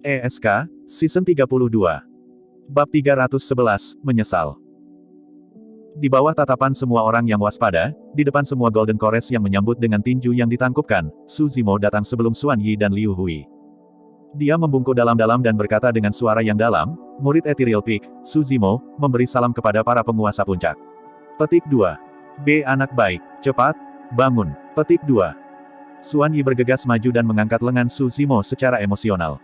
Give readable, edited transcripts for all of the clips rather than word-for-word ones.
ESK, Season 32. Bab 311, Menyesal. Di bawah tatapan semua orang yang waspada, di depan semua Golden Chorus yang menyambut dengan tinju yang ditangkupkan, Su Zimo datang sebelum Xuan Yi dan Liu Hui. Dia membungkuk dalam-dalam dan berkata dengan suara yang dalam, murid Ethereal Peak, Su Zimo, memberi salam kepada para penguasa puncak. Petik 2. B. Anak baik, cepat, bangun. Petik 2. Xuan Yi bergegas maju dan mengangkat lengan Su Zimo secara emosional.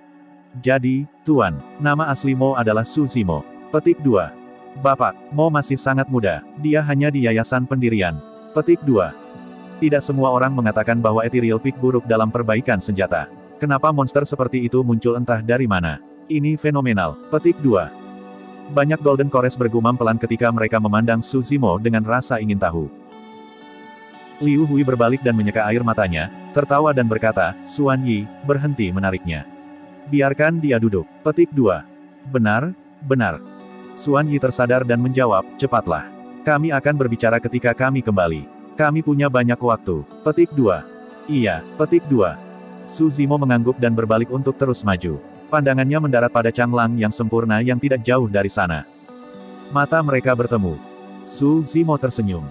Jadi, Tuan, nama asli Mo adalah Su Zimo. Petik 2. Bapak, Mo masih sangat muda, dia hanya di yayasan pendirian. Petik 2. Tidak semua orang mengatakan bahwa Ethereal Peak buruk dalam perbaikan senjata. Kenapa monster seperti itu muncul entah dari mana? Ini fenomenal. Petik 2. Banyak Golden Chorus bergumam pelan ketika mereka memandang Su Zimo dengan rasa ingin tahu. Liu Hui berbalik dan menyeka air matanya, tertawa dan berkata, Xuan Yi, berhenti menariknya. Biarkan dia duduk. Petik 2. Benar, benar. Xuan Yi tersadar dan menjawab, cepatlah. Kami akan berbicara ketika kami kembali. Kami punya banyak waktu. Petik 2. Iya, petik 2. Su Zimo mengangguk dan berbalik untuk terus maju. Pandangannya mendarat pada Changlang yang sempurna yang tidak jauh dari sana. Mata mereka bertemu. Su Zimo tersenyum.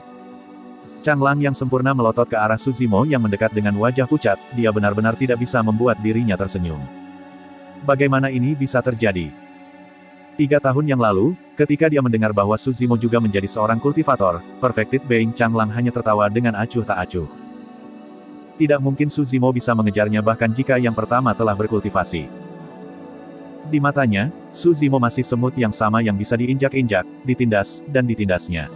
Changlang yang sempurna melotot ke arah Su Zimo yang mendekat dengan wajah pucat, dia benar-benar tidak bisa membuat dirinya tersenyum. Bagaimana ini bisa terjadi? 3 tahun yang lalu, ketika dia mendengar bahwa Su Zimo juga menjadi seorang kultivator, Perfected Being Changlang hanya tertawa dengan acuh tak acuh. Tidak mungkin Su Zimo bisa mengejarnya bahkan jika yang pertama telah berkultivasi. Di matanya, Su Zimo masih semut yang sama yang bisa diinjak-injak, ditindas, dan ditindasnya.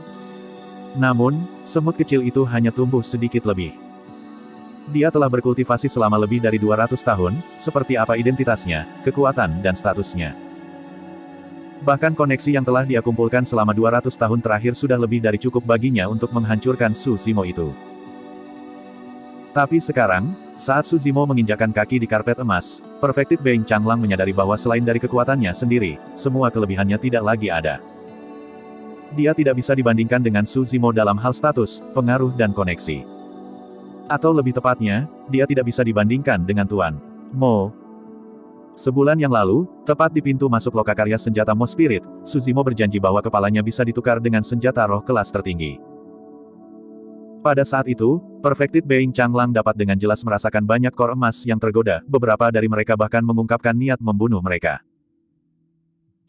Namun, semut kecil itu hanya tumbuh sedikit lebih. Dia telah berkultivasi selama lebih dari 200 tahun, seperti apa identitasnya, kekuatan dan statusnya. Bahkan koneksi yang telah dia kumpulkan selama 200 tahun terakhir sudah lebih dari cukup baginya untuk menghancurkan Su Zimo itu. Tapi sekarang, saat Su Zimo menginjakan kaki di karpet emas, Perfected Being Changlang menyadari bahwa selain dari kekuatannya sendiri, semua kelebihannya tidak lagi ada. Dia tidak bisa dibandingkan dengan Su Zimo dalam hal status, pengaruh dan koneksi. Atau lebih tepatnya, dia tidak bisa dibandingkan dengan Tuan Mo. Sebulan yang lalu, tepat di pintu masuk lokakarya senjata Mo Spirit, Su Zimo berjanji bahwa kepalanya bisa ditukar dengan senjata roh kelas tertinggi. Pada saat itu, Perfected Being Changlang dapat dengan jelas merasakan banyak kor emas yang tergoda, beberapa dari mereka bahkan mengungkapkan niat membunuh mereka.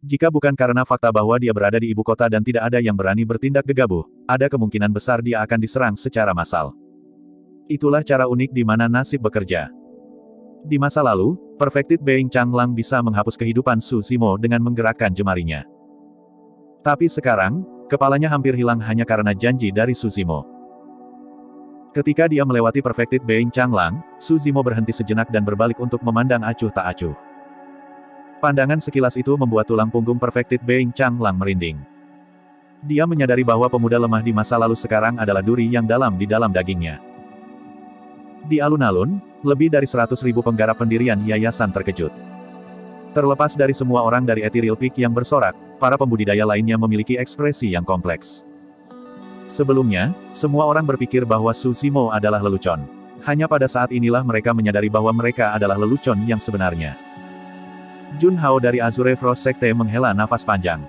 Jika bukan karena fakta bahwa dia berada di ibu kota dan tidak ada yang berani bertindak gegabah, ada kemungkinan besar dia akan diserang secara massal. Itulah cara unik di mana nasib bekerja. Di masa lalu, Perfected Being Changlang bisa menghapus kehidupan Su Zimo dengan menggerakkan jemarinya. Tapi sekarang, kepalanya hampir hilang hanya karena janji dari Su Zimo. Ketika dia melewati Perfected Being Changlang, Su Zimo berhenti sejenak dan berbalik untuk memandang acuh tak acuh. Pandangan sekilas itu membuat tulang punggung Perfected Being Changlang merinding. Dia menyadari bahwa pemuda lemah di masa lalu sekarang adalah duri yang dalam di dalam dagingnya. Di alun-alun, lebih dari 100.000 penggarap pendirian yayasan terkejut. Terlepas dari semua orang dari Ethereal Peak yang bersorak, para pembudidaya lainnya memiliki ekspresi yang kompleks. Sebelumnya, semua orang berpikir bahwa Su Zimo adalah lelucon. Hanya pada saat inilah mereka menyadari bahwa mereka adalah lelucon yang sebenarnya. Jun Hao dari Azure Frost Sekte menghela nafas panjang.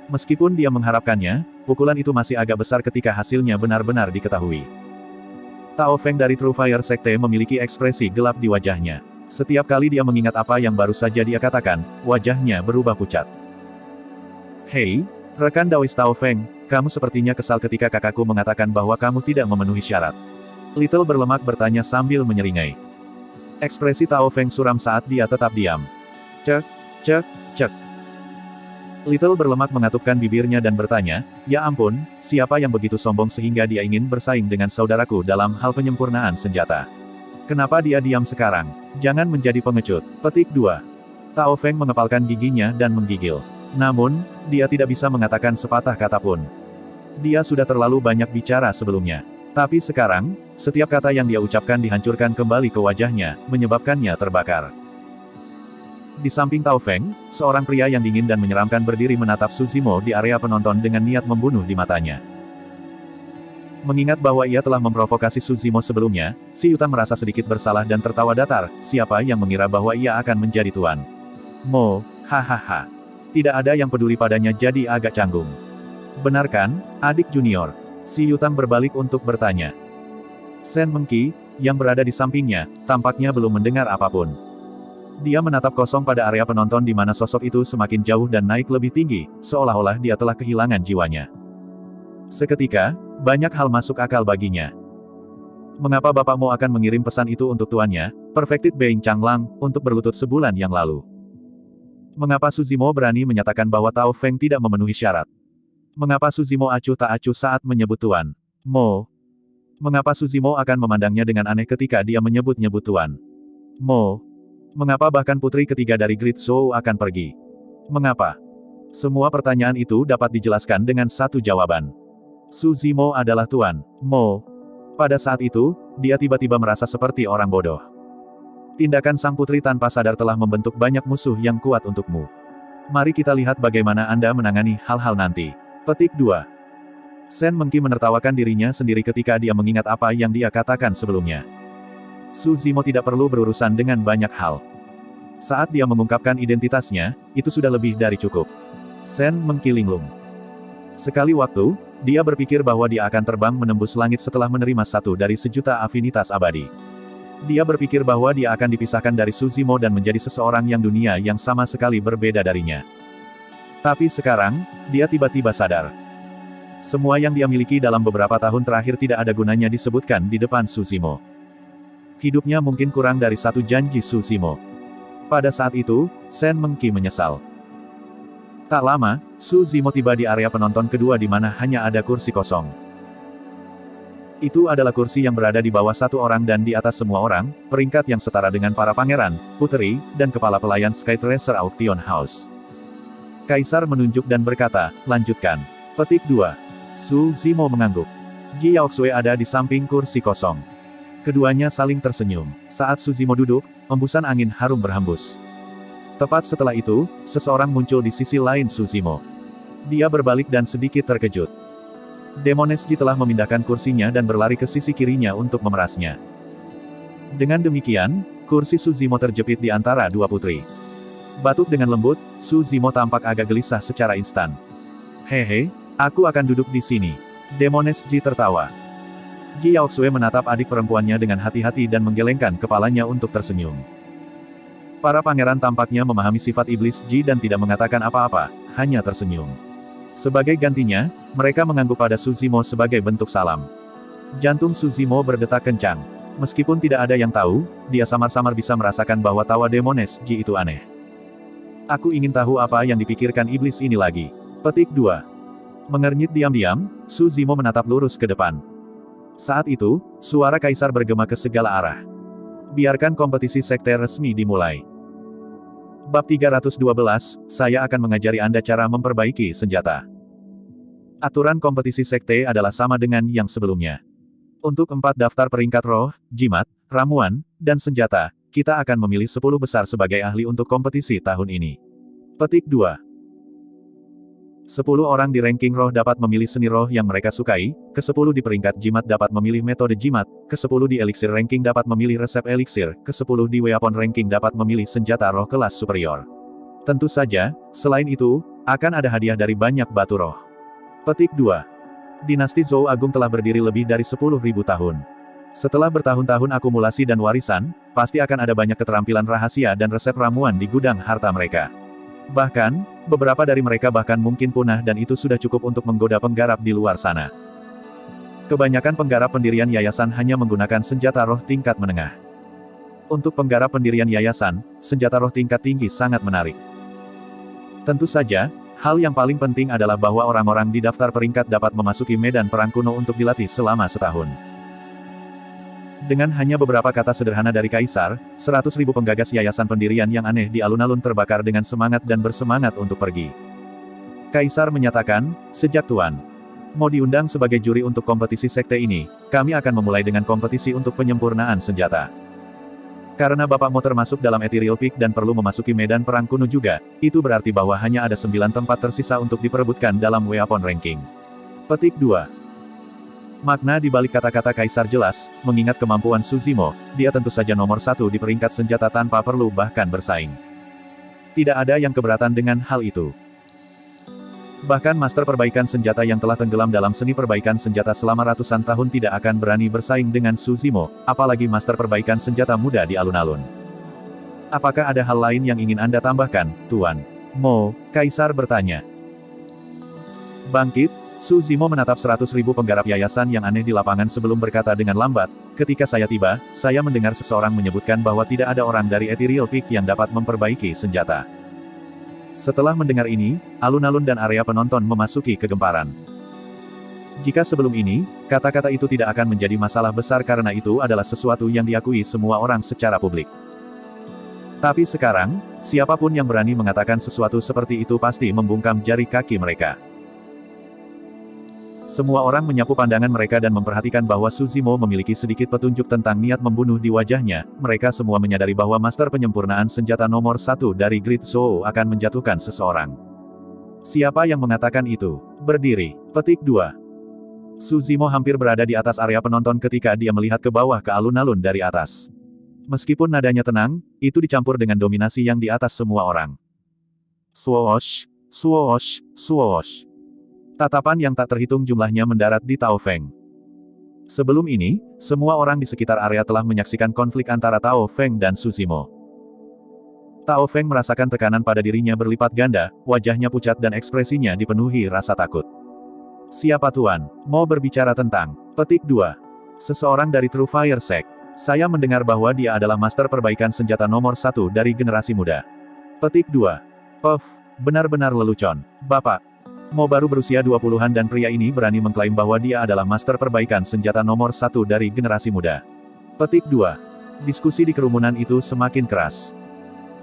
Meskipun dia mengharapkannya, pukulan itu masih agak besar ketika hasilnya benar-benar diketahui. Tao Feng dari True Fire Sekte memiliki ekspresi gelap di wajahnya. Setiap kali dia mengingat apa yang baru saja dia katakan, wajahnya berubah pucat. Hei, rekan Daois Tao Feng, kamu sepertinya kesal ketika kakakku mengatakan bahwa kamu tidak memenuhi syarat. Little berlemak bertanya sambil menyeringai. Ekspresi Tao Feng suram saat dia tetap diam. Cek, cek, cek. Little berlemak mengatupkan bibirnya dan bertanya, ya ampun, siapa yang begitu sombong sehingga dia ingin bersaing dengan saudaraku dalam hal penyempurnaan senjata? Kenapa dia diam sekarang? Jangan menjadi pengecut. Petik 2. Tao Feng mengepalkan giginya dan menggigil. Namun, dia tidak bisa mengatakan sepatah kata pun. Dia sudah terlalu banyak bicara sebelumnya. Tapi sekarang, setiap kata yang dia ucapkan dihancurkan kembali ke wajahnya, menyebabkannya terbakar. Di samping Tao Feng, seorang pria yang dingin dan menyeramkan berdiri menatap Su Zimo di area penonton dengan niat membunuh di matanya. Mengingat bahwa ia telah memprovokasi Suzimo sebelumnya, si Yutang merasa sedikit bersalah dan tertawa datar, siapa yang mengira bahwa ia akan menjadi tuan. Mo, hahaha. Tidak ada yang peduli padanya jadi agak canggung. Benar kan, adik junior? Si Yutang berbalik untuk bertanya. Sen Mengki, yang berada di sampingnya, tampaknya belum mendengar apapun. Dia menatap kosong pada area penonton di mana sosok itu semakin jauh dan naik lebih tinggi, seolah-olah dia telah kehilangan jiwanya. Seketika, banyak hal masuk akal baginya. Mengapa bapakmu akan mengirim pesan itu untuk tuannya, Perfected Being Changlang, untuk berlutut sebulan yang lalu? Mengapa Suzimo berani menyatakan bahwa Tao Feng tidak memenuhi syarat? Mengapa Suzimo acuh tak acuh saat menyebut tuan? Mo. Mengapa Suzimo akan memandangnya dengan aneh ketika dia menyebut-nyebut tuan? Mo. Mengapa bahkan putri ketiga dari Great Zhou akan pergi? Mengapa? Semua pertanyaan itu dapat dijelaskan dengan satu jawaban. Suzimo adalah Tuan Mo. Pada saat itu, dia tiba-tiba merasa seperti orang bodoh. Tindakan sang putri tanpa sadar telah membentuk banyak musuh yang kuat untukmu. Mari kita lihat bagaimana Anda menangani hal-hal nanti. Petik 2. Sen Mengki menertawakan dirinya sendiri ketika dia mengingat apa yang dia katakan sebelumnya. Suzimo tidak perlu berurusan dengan banyak hal. Saat dia mengungkapkan identitasnya, itu sudah lebih dari cukup. Sen Mengki linglung. Sekali waktu, dia berpikir bahwa dia akan terbang menembus langit setelah menerima satu dari sejuta afinitas abadi. Dia berpikir bahwa dia akan dipisahkan dari Suzimo dan menjadi seseorang yang dunia yang sama sekali berbeda darinya. Tapi sekarang, dia tiba-tiba sadar. Semua yang dia miliki dalam beberapa tahun terakhir tidak ada gunanya disebutkan di depan Suzimo. Hidupnya mungkin kurang dari satu janji Suzimo. Pada saat itu, Sen Mengki menyesal. Tak lama, Suzimo tiba di area penonton kedua di mana hanya ada kursi kosong. Itu adalah kursi yang berada di bawah satu orang dan di atas semua orang, peringkat yang setara dengan para pangeran, puteri, dan kepala pelayan Sky Tracer Auction House. Kaisar menunjuk dan berkata, lanjutkan. Petik 2. Suzimo mengangguk. Ji Yaoxue ada di samping kursi kosong. Keduanya saling tersenyum. Saat Suzimo duduk, embusan angin harum berhembus. Tepat setelah itu, seseorang muncul di sisi lain Suzimo. Dia berbalik dan sedikit terkejut. Demones Ji telah memindahkan kursinya dan berlari ke sisi kirinya untuk memerasnya. Dengan demikian, kursi Suzimo terjepit di antara dua putri. Batuk dengan lembut, Suzimo tampak agak gelisah secara instan. Hehe, aku akan duduk di sini. Demones Ji tertawa. Ji Yaoxue menatap adik perempuannya dengan hati-hati dan menggelengkan kepalanya untuk tersenyum. Para pangeran tampaknya memahami sifat iblis Ji dan tidak mengatakan apa-apa, hanya tersenyum. Sebagai gantinya, mereka mengangguk pada Suzimo sebagai bentuk salam. Jantung Suzimo berdetak kencang. Meskipun tidak ada yang tahu, dia samar-samar bisa merasakan bahwa tawa Demones Ji itu aneh. Aku ingin tahu apa yang dipikirkan iblis ini lagi. Petik 2. Mengernyit diam-diam, Suzimo menatap lurus ke depan. Saat itu, suara kaisar bergema ke segala arah. Biarkan kompetisi sekte resmi dimulai. Bab 312, saya akan mengajari Anda cara memperbaiki senjata. Aturan kompetisi sekte adalah sama dengan yang sebelumnya. Untuk 4 daftar peringkat roh, jimat, ramuan, dan senjata, kita akan memilih 10 besar sebagai ahli untuk kompetisi tahun ini. Petik 2. 10 orang di ranking roh dapat memilih seni roh yang mereka sukai, ke-10 di peringkat jimat dapat memilih metode jimat, ke-10 di elixir ranking dapat memilih resep elixir, ke-10 di weapon ranking dapat memilih senjata roh kelas superior. Tentu saja, selain itu, akan ada hadiah dari banyak batu roh. Petik 2. Dinasti Zhou Agung telah berdiri lebih dari 10.000 tahun. Setelah bertahun-tahun akumulasi dan warisan, pasti akan ada banyak keterampilan rahasia dan resep ramuan di gudang harta mereka. Bahkan, beberapa dari mereka bahkan mungkin punah dan itu sudah cukup untuk menggoda penggarap di luar sana. Kebanyakan penggarap pendirian yayasan hanya menggunakan senjata roh tingkat menengah. Untuk penggarap pendirian yayasan, senjata roh tingkat tinggi sangat menarik. Tentu saja, hal yang paling penting adalah bahwa orang-orang di daftar peringkat dapat memasuki medan perang kuno untuk dilatih selama setahun. Dengan hanya beberapa kata sederhana dari Kaisar, 100.000 penggagas yayasan pendirian yang aneh di alun-alun terbakar dengan semangat dan bersemangat untuk pergi. Kaisar menyatakan, sejak Tuan Mo diundang sebagai juri untuk kompetisi sekte ini, kami akan memulai dengan kompetisi untuk penyempurnaan senjata. Karena Bapak Mo termasuk dalam Ethereal Peak dan perlu memasuki medan perang kuno juga, itu berarti bahwa hanya ada 9 tempat tersisa untuk diperebutkan dalam weapon ranking. Petik 2. Makna di balik kata-kata Kaisar jelas, mengingat kemampuan Suzimo, dia tentu saja nomor satu di peringkat senjata tanpa perlu bahkan bersaing. Tidak ada yang keberatan dengan hal itu. Bahkan master perbaikan senjata yang telah tenggelam dalam seni perbaikan senjata selama ratusan tahun tidak akan berani bersaing dengan Suzimo, apalagi master perbaikan senjata muda di alun-alun. Apakah ada hal lain yang ingin Anda tambahkan, Tuan Mo? Kaisar bertanya. Bangkit, Suzimo menatap 100.000 penggarap yayasan yang aneh di lapangan sebelum berkata dengan lambat, ketika saya tiba, saya mendengar seseorang menyebutkan bahwa tidak ada orang dari Ethereal Peak yang dapat memperbaiki senjata. Setelah mendengar ini, alun-alun dan area penonton memasuki kegemparan. Jika sebelum ini, kata-kata itu tidak akan menjadi masalah besar karena itu adalah sesuatu yang diakui semua orang secara publik. Tapi sekarang, siapapun yang berani mengatakan sesuatu seperti itu pasti membungkam jari kaki mereka. Semua orang menyapu pandangan mereka dan memperhatikan bahwa Suzimo memiliki sedikit petunjuk tentang niat membunuh di wajahnya. Mereka semua menyadari bahwa master penyempurnaan senjata nomor 1 dari Great Zhou akan menjatuhkan seseorang. Siapa yang mengatakan itu? Berdiri. Petik 2. Suzimo hampir berada di atas area penonton ketika dia melihat ke bawah ke alun-alun dari atas. Meskipun nadanya tenang, itu dicampur dengan dominasi yang di atas semua orang. Swoosh, swoosh, swoosh. Tatapan yang tak terhitung jumlahnya mendarat di Tao Feng. Sebelum ini, semua orang di sekitar area telah menyaksikan konflik antara Tao Feng dan Suzimo. Tao Feng merasakan tekanan pada dirinya berlipat ganda, wajahnya pucat dan ekspresinya dipenuhi rasa takut. Siapa Tuan Mo berbicara tentang? Petik 2. Seseorang dari True Fire Sect. Saya mendengar bahwa dia adalah master perbaikan senjata nomor 1 dari generasi muda. Petik 2. Puff, benar-benar lelucon. Bapak Mo baru berusia 20-an dan pria ini berani mengklaim bahwa dia adalah master perbaikan senjata nomor 1 dari generasi muda. Petik 2. Diskusi di kerumunan itu semakin keras.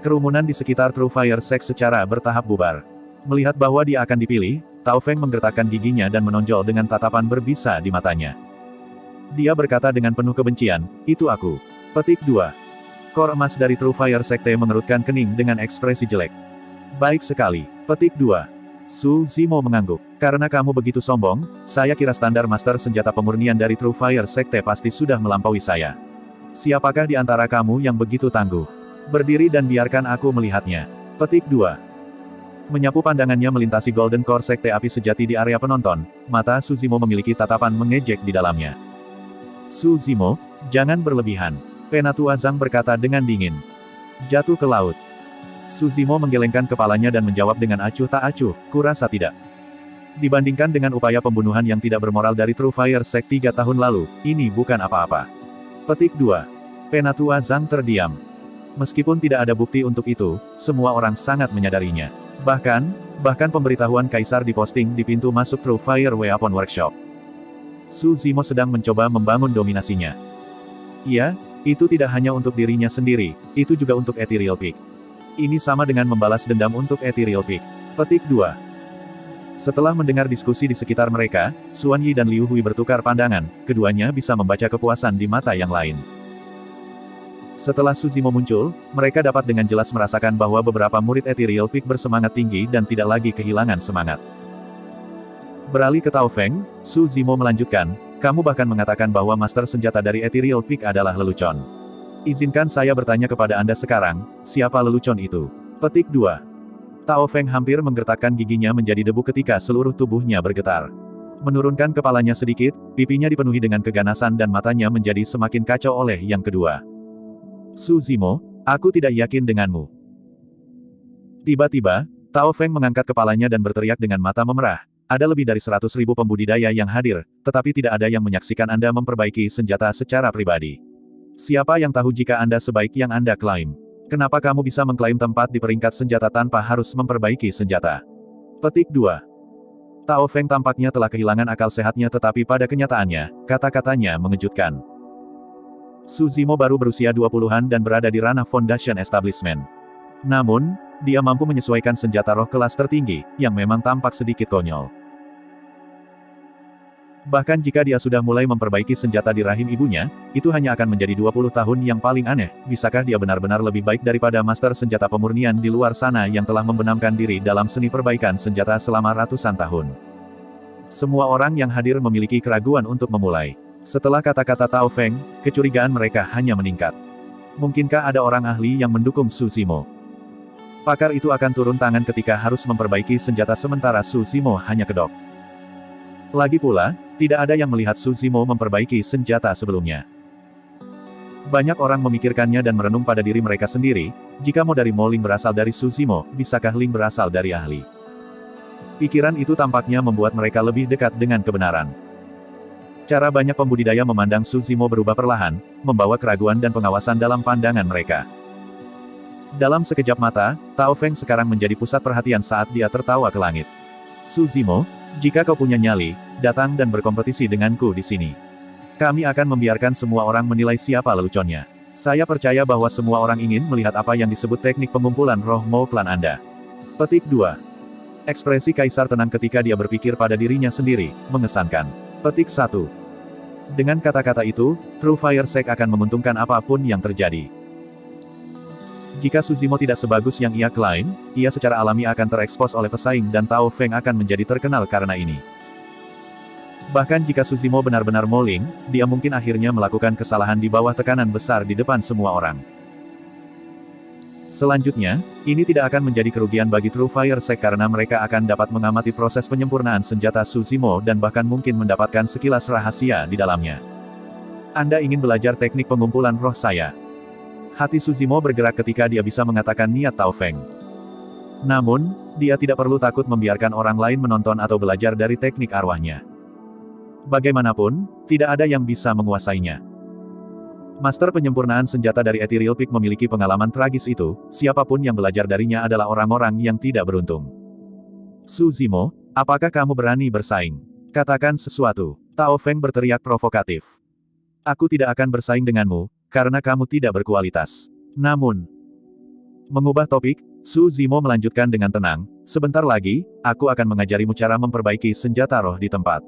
Kerumunan di sekitar True Fire Sect secara bertahap bubar. Melihat bahwa dia akan dipilih, Tao Feng menggertakkan giginya dan menonjol dengan tatapan berbisa di matanya. Dia berkata dengan penuh kebencian, itu aku. Petik 2. Kor emas dari True Fire Sekte mengerutkan kening dengan ekspresi jelek. Baik sekali. Petik 2. Suzimo mengangguk. Karena kamu begitu sombong, saya kira standar master senjata pemurnian dari True Fire Sekte pasti sudah melampaui saya. Siapakah di antara kamu yang begitu tangguh? Berdiri dan biarkan aku melihatnya. Petik 2. Menyapu pandangannya melintasi Golden Core Sekte api sejati di area penonton, mata Suzimo memiliki tatapan mengejek di dalamnya. Suzimo, jangan berlebihan. Penatua Zhang berkata dengan dingin. Jatuh ke laut. Suzimo menggelengkan kepalanya dan menjawab dengan acuh tak acuh, kurasa tidak. Dibandingkan dengan upaya pembunuhan yang tidak bermoral dari True Fire Sect 3 tahun lalu, ini bukan apa-apa. Petik 2. Penatua Zhang terdiam. Meskipun tidak ada bukti untuk itu, semua orang sangat menyadarinya. Bahkan pemberitahuan Kaisar diposting di pintu masuk True Fire Weapon Workshop. Suzimo sedang mencoba membangun dominasinya. Iya, itu tidak hanya untuk dirinya sendiri, itu juga untuk Ethereal Peak. Ini sama dengan membalas dendam untuk Ethereal Peak. Petik 2. Setelah mendengar diskusi di sekitar mereka, Xuan Yi dan Liu Hui bertukar pandangan, keduanya bisa membaca kepuasan di mata yang lain. Setelah Suzimo muncul, mereka dapat dengan jelas merasakan bahwa beberapa murid Ethereal Peak bersemangat tinggi dan tidak lagi kehilangan semangat. Beralih ke Tao Feng, Suzimo melanjutkan, kamu bahkan mengatakan bahwa master senjata dari Ethereal Peak adalah lelucon. Izinkan saya bertanya kepada Anda sekarang, siapa lelucon itu? Petik 2. Tao Feng hampir menggertakkan giginya menjadi debu ketika seluruh tubuhnya bergetar. Menurunkan kepalanya sedikit, pipinya dipenuhi dengan keganasan dan matanya menjadi semakin kacau oleh yang kedua. Suzimo, aku tidak yakin denganmu. Tiba-tiba, Tao Feng mengangkat kepalanya dan berteriak dengan mata memerah. Ada lebih dari 100.000 pembudidaya yang hadir, tetapi tidak ada yang menyaksikan Anda memperbaiki senjata secara pribadi. Siapa yang tahu jika Anda sebaik yang Anda klaim? Kenapa kamu bisa mengklaim tempat di peringkat senjata tanpa harus memperbaiki senjata? Petik 2. Tao Feng tampaknya telah kehilangan akal sehatnya tetapi pada kenyataannya, kata-katanya mengejutkan. Suzimo baru berusia 20-an dan berada di ranah Foundation Establishment. Namun, dia mampu menyesuaikan senjata roh kelas tertinggi, yang memang tampak sedikit konyol. Bahkan jika dia sudah mulai memperbaiki senjata di rahim ibunya, itu hanya akan menjadi 20 tahun yang paling aneh. Bisakah dia benar-benar lebih baik daripada master senjata pemurnian di luar sana yang telah membenamkan diri dalam seni perbaikan senjata selama ratusan tahun? Semua orang yang hadir memiliki keraguan untuk memulai. Setelah kata-kata Tao Feng, kecurigaan mereka hanya meningkat. Mungkinkah ada orang ahli yang mendukung Su Zimo? Pakar itu akan turun tangan ketika harus memperbaiki senjata sementara Su Zimo hanya kedok. Lagi pula, tidak ada yang melihat Su Zimo memperbaiki senjata sebelumnya. Banyak orang memikirkannya dan merenung pada diri mereka sendiri, jika Mo dari Mo Ling berasal dari Su Zimo, bisakah Ling berasal dari ahli? Pikiran itu tampaknya membuat mereka lebih dekat dengan kebenaran. Cara banyak pembudidaya memandang Su Zimo berubah perlahan, membawa keraguan dan pengawasan dalam pandangan mereka. Dalam sekejap mata, Tao Feng sekarang menjadi pusat perhatian saat dia tertawa ke langit. Su Zimo, jika kau punya nyali, datang dan berkompetisi denganku di sini. Kami akan membiarkan semua orang menilai siapa leluconnya. Saya percaya bahwa semua orang ingin melihat apa yang disebut teknik pengumpulan roh Mo klan Anda. Petik 2. Ekspresi Kaisar tenang ketika dia berpikir pada dirinya sendiri, mengesankan. Petik 1. Dengan kata-kata itu, True Fire Sect akan menguntungkan apapun yang terjadi. Jika Su Zimo tidak sebagus yang ia klaim, ia secara alami akan terekspos oleh pesaing dan Tao Feng akan menjadi terkenal karena ini. Bahkan jika Su Zimo benar-benar Mo Ling, dia mungkin akhirnya melakukan kesalahan di bawah tekanan besar di depan semua orang. Selanjutnya, ini tidak akan menjadi kerugian bagi True Fire Sect karena mereka akan dapat mengamati proses penyempurnaan senjata Su Zimo dan bahkan mungkin mendapatkan sekilas rahasia di dalamnya. Anda ingin belajar teknik pengumpulan roh saya? Hati Su Zimo bergerak ketika dia bisa mengatakan niat Tao Feng. Namun, dia tidak perlu takut membiarkan orang lain menonton atau belajar dari teknik arwahnya. Bagaimanapun, tidak ada yang bisa menguasainya. Master penyempurnaan senjata dari Ethereal Peak memiliki pengalaman tragis itu, siapapun yang belajar darinya adalah orang-orang yang tidak beruntung. Su Zimo, apakah kamu berani bersaing? Katakan sesuatu. Tao Feng berteriak provokatif. Aku tidak akan bersaing denganmu, karena kamu tidak berkualitas. Namun, mengubah topik, Su Zimo melanjutkan dengan tenang, sebentar lagi, aku akan mengajarimu cara memperbaiki senjata roh di tempat.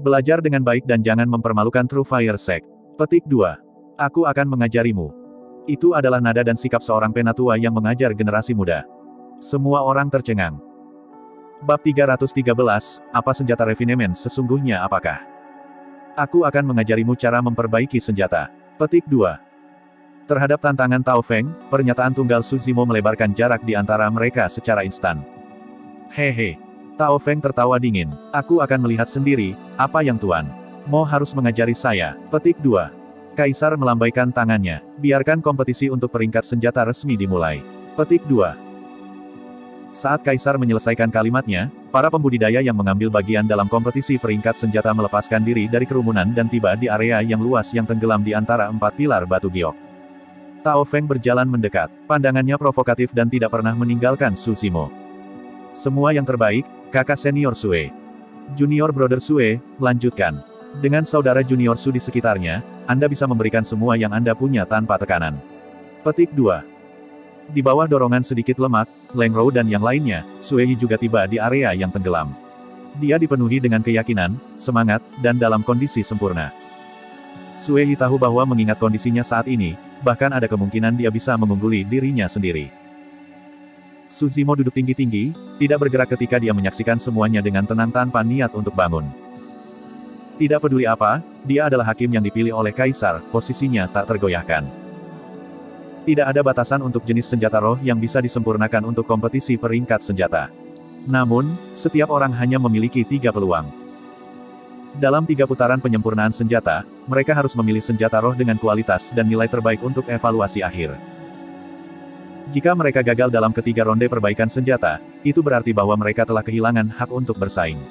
Belajar dengan baik dan jangan mempermalukan True Fire Sect. Petik 2. Aku akan mengajarimu. Itu adalah nada dan sikap seorang penatua yang mengajar generasi muda. Semua orang tercengang. Bab 313, apa senjata refinement sesungguhnya apakah? Aku akan mengajarimu cara memperbaiki senjata. Petik 2. Terhadap tantangan Tao Feng, pernyataan tunggal Su Zimo melebarkan jarak di antara mereka secara instan. Hehe. Tao Feng tertawa dingin. Aku akan melihat sendiri, apa yang Tuan Mo harus mengajari saya. Petik 2. Kaisar melambaikan tangannya. Biarkan kompetisi untuk peringkat senjata resmi dimulai. Petik 2. Saat Kaisar menyelesaikan kalimatnya, para pembudidaya yang mengambil bagian dalam kompetisi peringkat senjata melepaskan diri dari kerumunan dan tiba di area yang luas yang tenggelam di antara 4 pilar batu giok. Tao Feng berjalan mendekat. Pandangannya provokatif dan tidak pernah meninggalkan Su Zimo. Semua yang terbaik, kakak senior Sue. Junior brother Sue, lanjutkan. Dengan saudara junior Su di sekitarnya, Anda bisa memberikan semua yang Anda punya tanpa tekanan. Petik 2. Di bawah dorongan sedikit lemak, Leng Rou dan yang lainnya, Sue Yi juga tiba di area yang tenggelam. Dia dipenuhi dengan keyakinan, semangat, dan dalam kondisi sempurna. Sue Yi tahu bahwa mengingat kondisinya saat ini, bahkan ada kemungkinan dia bisa mengungguli dirinya sendiri. Su Zimo duduk tinggi-tinggi, tidak bergerak ketika dia menyaksikan semuanya dengan tenang tanpa niat untuk bangun. Tidak peduli apa, dia adalah hakim yang dipilih oleh Kaisar, posisinya tak tergoyahkan. Tidak ada batasan untuk jenis senjata roh yang bisa disempurnakan untuk kompetisi peringkat senjata. Namun, setiap orang hanya memiliki 3 peluang. Dalam 3 putaran penyempurnaan senjata, mereka harus memilih senjata roh dengan kualitas dan nilai terbaik untuk evaluasi akhir. Jika mereka gagal dalam ketiga ronde perbaikan senjata, itu berarti bahwa mereka telah kehilangan hak untuk bersaing.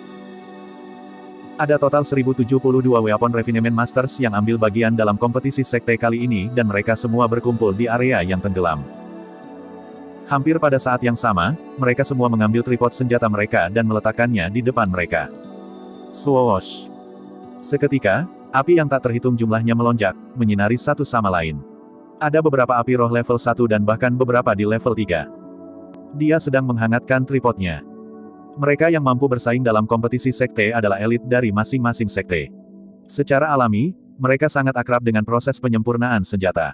Ada total 1072 Weapon Refinement Masters yang ambil bagian dalam kompetisi sekte kali ini dan mereka semua berkumpul di area yang tenggelam. Hampir pada saat yang sama, mereka semua mengambil tripod senjata mereka dan meletakkannya di depan mereka. Swoosh! Seketika, api yang tak terhitung jumlahnya melonjak, menyinari satu sama lain. Ada beberapa api roh level 1 dan bahkan beberapa di level 3. Dia sedang menghangatkan tripodnya. Mereka yang mampu bersaing dalam kompetisi sekte adalah elit dari masing-masing sekte. Secara alami, mereka sangat akrab dengan proses penyempurnaan senjata.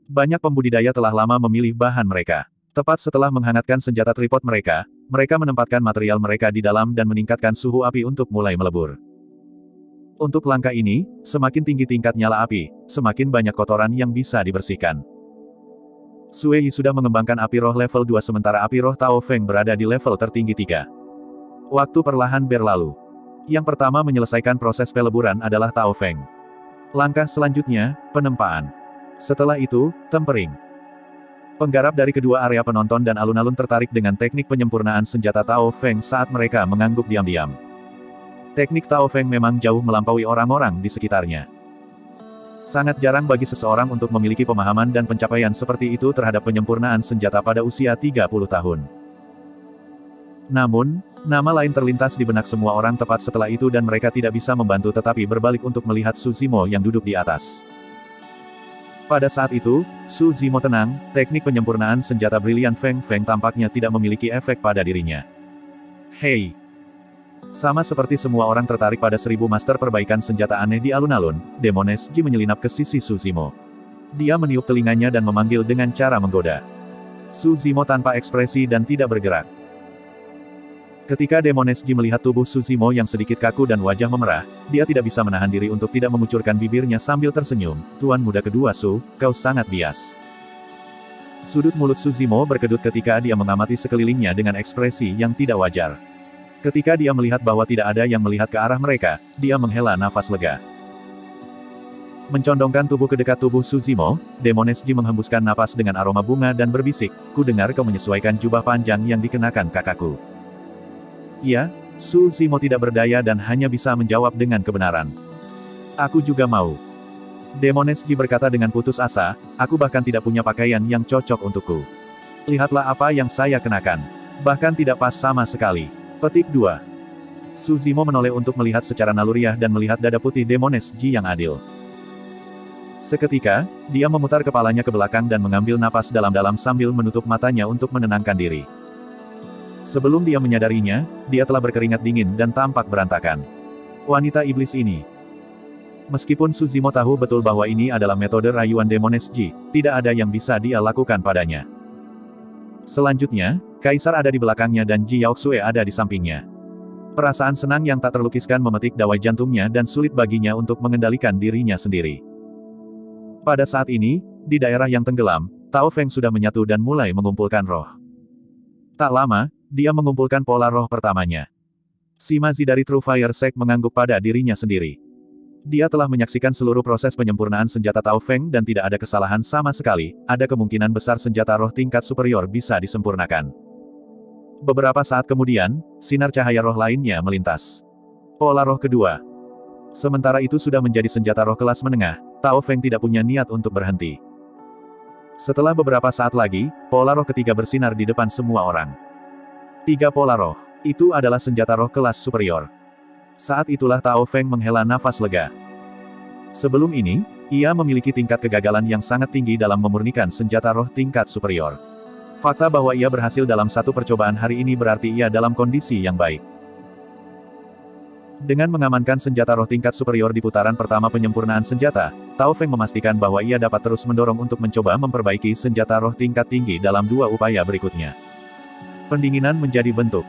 Banyak pembudidaya telah lama memilih bahan mereka. Tepat setelah menghangatkan senjata tripod mereka, mereka menempatkan material mereka di dalam dan meningkatkan suhu api untuk mulai melebur. Untuk langkah ini, semakin tinggi tingkat nyala api, semakin banyak kotoran yang bisa dibersihkan. Sue Yi sudah mengembangkan api roh level 2 sementara api roh Tao Feng berada di level tertinggi 3. Waktu perlahan berlalu. Yang pertama menyelesaikan proses peleburan adalah Tao Feng. Langkah selanjutnya, penempaan. Setelah itu, tempering. Penggarap dari kedua area penonton dan alun-alun tertarik dengan teknik penyempurnaan senjata Tao Feng saat mereka mengangguk diam-diam. Teknik Tao Feng memang jauh melampaui orang-orang di sekitarnya. Sangat jarang bagi seseorang untuk memiliki pemahaman dan pencapaian seperti itu terhadap penyempurnaan senjata pada usia 30 tahun. Namun, nama lain terlintas di benak semua orang tepat setelah itu dan mereka tidak bisa membantu tetapi berbalik untuk melihat Su Zimo yang duduk di atas. Pada saat itu, Su Zimo tenang, teknik penyempurnaan senjata brilian Feng Feng tampaknya tidak memiliki efek pada dirinya. Hei! Sama seperti semua orang tertarik pada 1000 master perbaikan senjata aneh di alun-alun, Demones Ji menyelinap ke sisi Su Zimo. Dia meniup telinganya dan memanggil dengan cara menggoda. Su Zimo tanpa ekspresi dan tidak bergerak. Ketika Demones Ji melihat tubuh Su Zimo yang sedikit kaku dan wajah memerah, dia tidak bisa menahan diri untuk tidak mengucurkan bibirnya sambil tersenyum. Tuan muda kedua Su, kau sangat bias. Sudut mulut Su Zimo berkedut ketika dia mengamati sekelilingnya dengan ekspresi yang tidak wajar. Ketika dia melihat bahwa tidak ada yang melihat ke arah mereka, dia menghela nafas lega. Mencondongkan tubuh ke dekat tubuh Su Zimo, Demones Ji menghembuskan napas dengan aroma bunga dan berbisik, ku dengar kau menyesuaikan jubah panjang yang dikenakan kakakku. Ya, Su Zimo tidak berdaya dan hanya bisa menjawab dengan kebenaran. Aku juga mau. Demones Ji berkata dengan putus asa, aku bahkan tidak punya pakaian yang cocok untukku. Lihatlah apa yang saya kenakan. Bahkan tidak pas sama sekali. Petik 2. Su Zimo menoleh untuk melihat secara naluriah dan melihat dada putih Demones Ji yang adil. Seketika, dia memutar kepalanya ke belakang dan mengambil napas dalam-dalam sambil menutup matanya untuk menenangkan diri. Sebelum dia menyadarinya, dia telah berkeringat dingin dan tampak berantakan. Wanita iblis ini. Meskipun Su Zimo tahu betul bahwa ini adalah metode rayuan Demones Ji, tidak ada yang bisa dia lakukan padanya. Selanjutnya, Kaisar ada di belakangnya dan Ji Yaoxue ada di sampingnya. Perasaan senang yang tak terlukiskan memetik dawai jantungnya dan sulit baginya untuk mengendalikan dirinya sendiri. Pada saat ini, di daerah yang tenggelam, Tao Feng sudah menyatu dan mulai mengumpulkan roh. Tak lama, dia mengumpulkan pola roh pertamanya. Sima Zi dari True Fire Sect mengangguk pada dirinya sendiri. Dia telah menyaksikan seluruh proses penyempurnaan senjata Tao Feng dan tidak ada kesalahan sama sekali, ada kemungkinan besar senjata roh tingkat superior bisa disempurnakan. Beberapa saat kemudian, sinar cahaya roh lainnya melintas. Pola roh kedua. Sementara itu sudah menjadi senjata roh kelas menengah, Tao Feng tidak punya niat untuk berhenti. Setelah beberapa saat lagi, pola roh ketiga bersinar di depan semua orang. 3 pola roh. Itu adalah senjata roh kelas superior. Saat itulah Tao Feng menghela nafas lega. Sebelum ini, ia memiliki tingkat kegagalan yang sangat tinggi dalam memurnikan senjata roh tingkat superior. Fakta bahwa ia berhasil dalam satu percobaan hari ini berarti ia dalam kondisi yang baik. Dengan mengamankan senjata roh tingkat superior di putaran pertama penyempurnaan senjata, Tao Feng memastikan bahwa ia dapat terus mendorong untuk mencoba memperbaiki senjata roh tingkat tinggi dalam 2 upaya berikutnya. Pendinginan menjadi bentuk.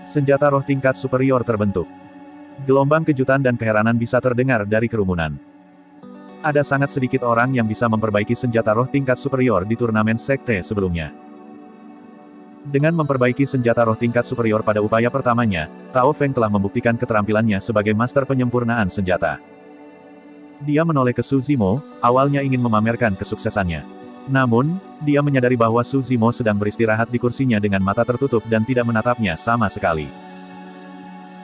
Senjata roh tingkat superior terbentuk. Gelombang kejutan dan keheranan bisa terdengar dari kerumunan. Ada sangat sedikit orang yang bisa memperbaiki senjata roh tingkat superior di turnamen sekte sebelumnya. Dengan memperbaiki senjata roh tingkat superior pada upaya pertamanya, Tao Feng telah membuktikan keterampilannya sebagai master penyempurnaan senjata. Dia menoleh ke Su Zimo, awalnya ingin memamerkan kesuksesannya. Namun, dia menyadari bahwa Su Zimo sedang beristirahat di kursinya dengan mata tertutup dan tidak menatapnya sama sekali.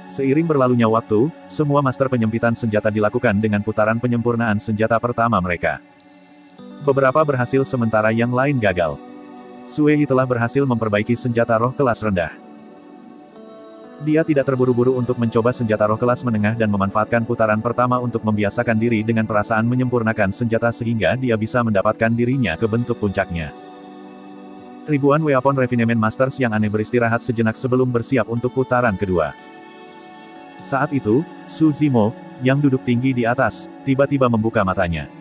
Seiring berlalunya waktu, semua master penyempitan senjata dilakukan dengan putaran penyempurnaan senjata pertama mereka. Beberapa berhasil sementara yang lain gagal. Sue Yi telah berhasil memperbaiki senjata roh kelas rendah. Dia tidak terburu-buru untuk mencoba senjata roh kelas menengah dan memanfaatkan putaran pertama untuk membiasakan diri dengan perasaan menyempurnakan senjata sehingga dia bisa mendapatkan dirinya ke bentuk puncaknya. Ribuan Weapon Refinement Masters yang aneh beristirahat sejenak sebelum bersiap untuk putaran kedua. Saat itu, Su Zimo, yang duduk tinggi di atas, tiba-tiba membuka matanya.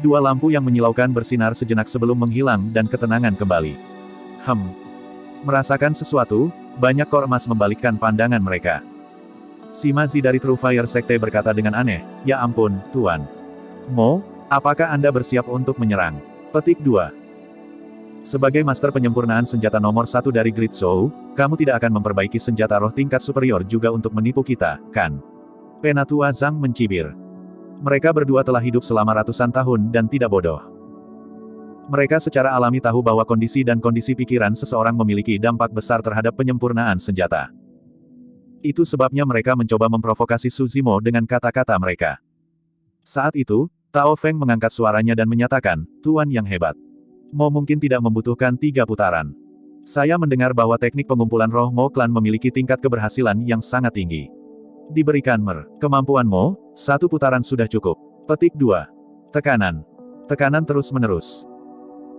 2 lampu yang menyilaukan bersinar sejenak sebelum menghilang dan ketenangan kembali. Merasakan sesuatu, Banyak kor emas membalikkan pandangan mereka. Shimazi dari True Fire Sekte berkata dengan aneh, "Ya ampun, Tuan Mo, apakah Anda bersiap untuk menyerang?" Petik 2. Sebagai master penyempurnaan senjata nomor 1 dari Great Zhou, kamu tidak akan memperbaiki senjata roh tingkat superior juga untuk menipu kita, kan? Penatua Zhang mencibir. Mereka berdua telah hidup selama ratusan tahun dan tidak bodoh. Mereka secara alami tahu bahwa kondisi dan kondisi pikiran seseorang memiliki dampak besar terhadap penyempurnaan senjata. Itu sebabnya mereka mencoba memprovokasi Su Zimo dengan kata-kata mereka. Saat itu, Tao Feng mengangkat suaranya dan menyatakan, "Tuan yang hebat. Mo mungkin tidak membutuhkan 3 putaran. Saya mendengar bahwa teknik pengumpulan roh Mo Clan memiliki tingkat keberhasilan yang sangat tinggi. Diberikan kemampuan Mo, 1 putaran sudah cukup." Petik 2. Tekanan. Tekanan terus-menerus.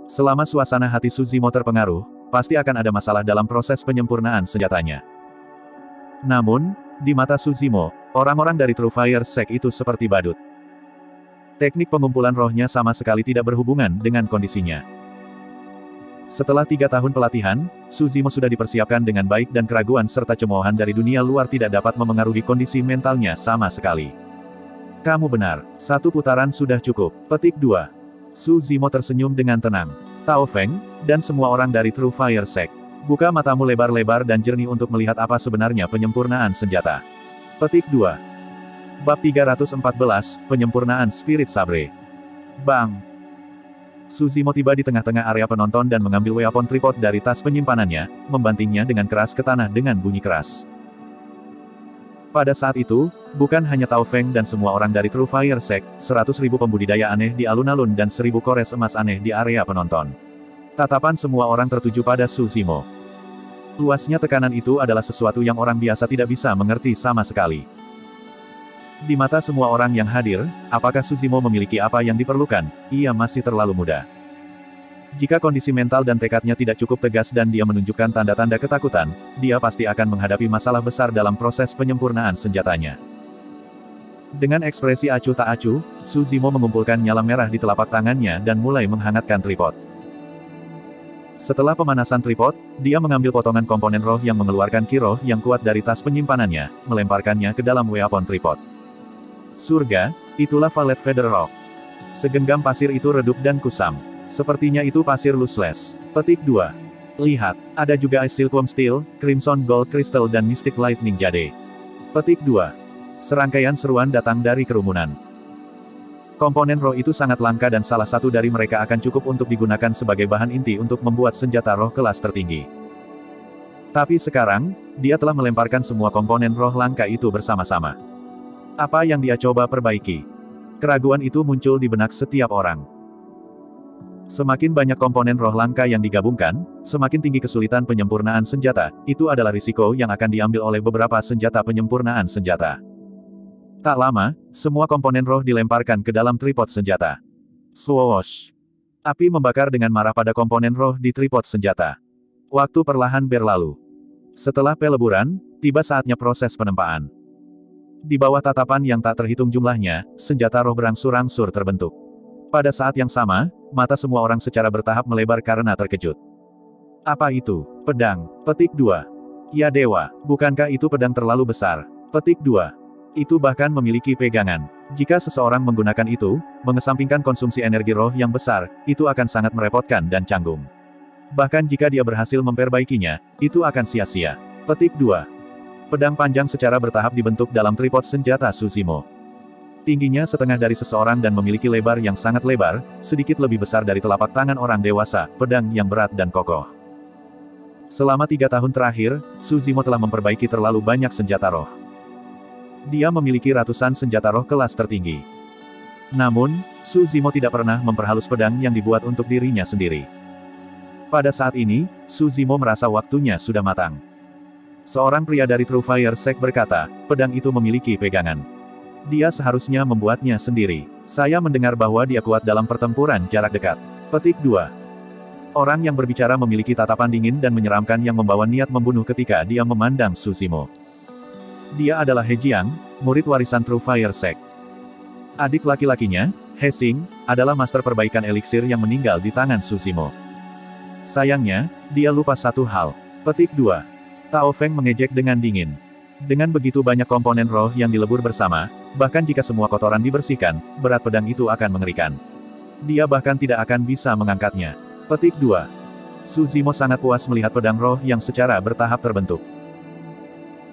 Selama suasana hati Su Zimo terpengaruh, pasti akan ada masalah dalam proses penyempurnaan senjatanya. Namun, di mata Su Zimo, orang-orang dari True Fire Sect itu seperti badut. Teknik pengumpulan rohnya sama sekali tidak berhubungan dengan kondisinya. Setelah 3 tahun pelatihan, Su Zimo sudah dipersiapkan dengan baik dan keraguan serta cemoohan dari dunia luar tidak dapat memengaruhi kondisi mentalnya sama sekali. Kamu benar, 1 putaran sudah cukup. Petik 2. Su Zimo tersenyum dengan tenang. Tao Feng, dan semua orang dari True Fire Sect, buka matamu lebar-lebar dan jernih untuk melihat apa sebenarnya penyempurnaan senjata. Petik 2. Bab 314, Penyempurnaan Spirit Sabre. Bang! Su Zimo tiba di tengah-tengah area penonton dan mengambil weapon tripod dari tas penyimpanannya, membantingnya dengan keras ke tanah dengan bunyi keras. Pada saat itu, bukan hanya Tao Feng dan semua orang dari True Fire Sect, 100.000 pembudidaya aneh di alun-alun dan 1.000 kores emas aneh di area penonton. Tatapan semua orang tertuju pada Su Zimo. Luasnya tekanan itu adalah sesuatu yang orang biasa tidak bisa mengerti sama sekali. Di mata semua orang yang hadir, apakah Su Zimo memiliki apa yang diperlukan? Ia masih terlalu muda. Jika kondisi mental dan tekadnya tidak cukup tegas dan dia menunjukkan tanda-tanda ketakutan, dia pasti akan menghadapi masalah besar dalam proses penyempurnaan senjatanya. Dengan ekspresi acuh tak acuh, Su Zimo mengumpulkan nyala merah di telapak tangannya dan mulai menghangatkan tripod. Setelah pemanasan tripod, dia mengambil potongan komponen roh yang mengeluarkan ki roh yang kuat dari tas penyimpanannya, melemparkannya ke dalam weapon tripod. Surga, itulah Valet Feather Rock. Segenggam pasir itu redup dan kusam. Sepertinya itu pasir Luzless. Petik 2. Lihat, ada juga Ice Silkworm Steel, Crimson Gold Crystal dan Mystic Lightning Jade. Petik 2. Serangkaian seruan datang dari kerumunan. Komponen roh itu sangat langka dan salah satu dari mereka akan cukup untuk digunakan sebagai bahan inti untuk membuat senjata roh kelas tertinggi. Tapi sekarang, dia telah melemparkan semua komponen roh langka itu bersama-sama. Apa yang dia coba perbaiki? Keraguan itu muncul di benak setiap orang. Semakin banyak komponen roh langka yang digabungkan, semakin tinggi kesulitan penyempurnaan senjata. Itu adalah risiko yang akan diambil oleh beberapa senjata penyempurnaan senjata. Tak lama, semua komponen roh dilemparkan ke dalam tripod senjata. Swoosh! Api membakar dengan marah pada komponen roh di tripod senjata. Waktu perlahan berlalu. Setelah peleburan, tiba saatnya proses penempaan. Di bawah tatapan yang tak terhitung jumlahnya, senjata roh berangsur-angsur terbentuk. Pada saat yang sama, mata semua orang secara bertahap melebar karena terkejut. Apa itu? Pedang. Petik 2. Ya dewa, bukankah itu pedang terlalu besar? Petik 2. Itu bahkan memiliki pegangan. Jika seseorang menggunakan itu, mengesampingkan konsumsi energi roh yang besar, itu akan sangat merepotkan dan canggung. Bahkan jika dia berhasil memperbaikinya, itu akan sia-sia. Petik 2. Pedang panjang secara bertahap dibentuk dalam tripod senjata Su Zimo. Tingginya setengah dari seseorang dan memiliki lebar yang sangat lebar, sedikit lebih besar dari telapak tangan orang dewasa, pedang yang berat dan kokoh. Selama 3 tahun terakhir, Su Zimo telah memperbaiki terlalu banyak senjata roh. Dia memiliki ratusan senjata roh kelas tertinggi. Namun, Su Zimo tidak pernah memperhalus pedang yang dibuat untuk dirinya sendiri. Pada saat ini, Su Zimo merasa waktunya sudah matang. Seorang pria dari True Fire Sect berkata, pedang itu memiliki pegangan. Dia seharusnya membuatnya sendiri. Saya mendengar bahwa dia kuat dalam pertempuran jarak dekat. Petik 2. Orang yang berbicara memiliki tatapan dingin dan menyeramkan yang membawa niat membunuh ketika dia memandang Su Zimo. Dia adalah He Jiang, murid warisan True Fire Sect. Adik laki-lakinya, He Xing, adalah master perbaikan eliksir yang meninggal di tangan Su Zimo. Sayangnya, dia lupa satu hal. Petik 2. Tao Feng mengejek dengan dingin. Dengan begitu banyak komponen roh yang dilebur bersama, bahkan jika semua kotoran dibersihkan, berat pedang itu akan mengerikan. Dia bahkan tidak akan bisa mengangkatnya. Petik 2. Su Zimo sangat puas melihat pedang roh yang secara bertahap terbentuk.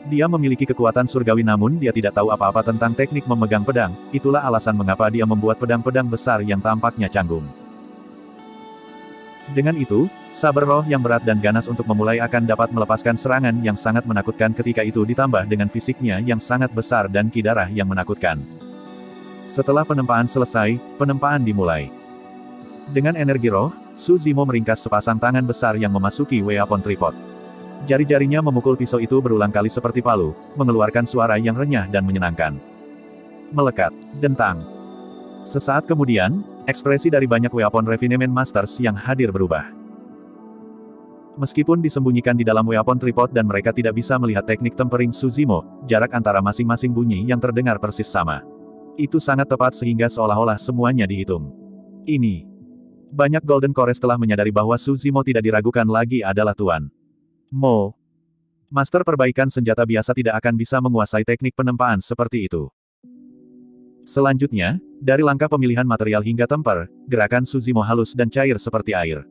Dia memiliki kekuatan surgawi namun dia tidak tahu apa-apa tentang teknik memegang pedang, itulah alasan mengapa dia membuat pedang-pedang besar yang tampaknya canggung. Dengan itu, saber roh yang berat dan ganas untuk memulai akan dapat melepaskan serangan yang sangat menakutkan ketika itu ditambah dengan fisiknya yang sangat besar dan ki darah yang menakutkan. Setelah penempaan selesai, penempaan dimulai. Dengan energi roh, Su Zimo meringkas sepasang tangan besar yang memasuki weapon tripod. Jari-jarinya memukul pisau itu berulang kali seperti palu, mengeluarkan suara yang renyah dan menyenangkan. Melekat, dentang. Sesaat kemudian, ekspresi dari banyak weapon refinement masters yang hadir berubah. Meskipun disembunyikan di dalam weapon tripod dan mereka tidak bisa melihat teknik tempering Su Zimo, jarak antara masing-masing bunyi yang terdengar persis sama. Itu sangat tepat sehingga seolah-olah semuanya dihitung. Ini. Banyak Golden Cores telah menyadari bahwa Su Zimo tidak diragukan lagi adalah Tuan Mo. Master perbaikan senjata biasa tidak akan bisa menguasai teknik penempaan seperti itu. Selanjutnya, dari langkah pemilihan material hingga temper, gerakan Su Zimo halus dan cair seperti air.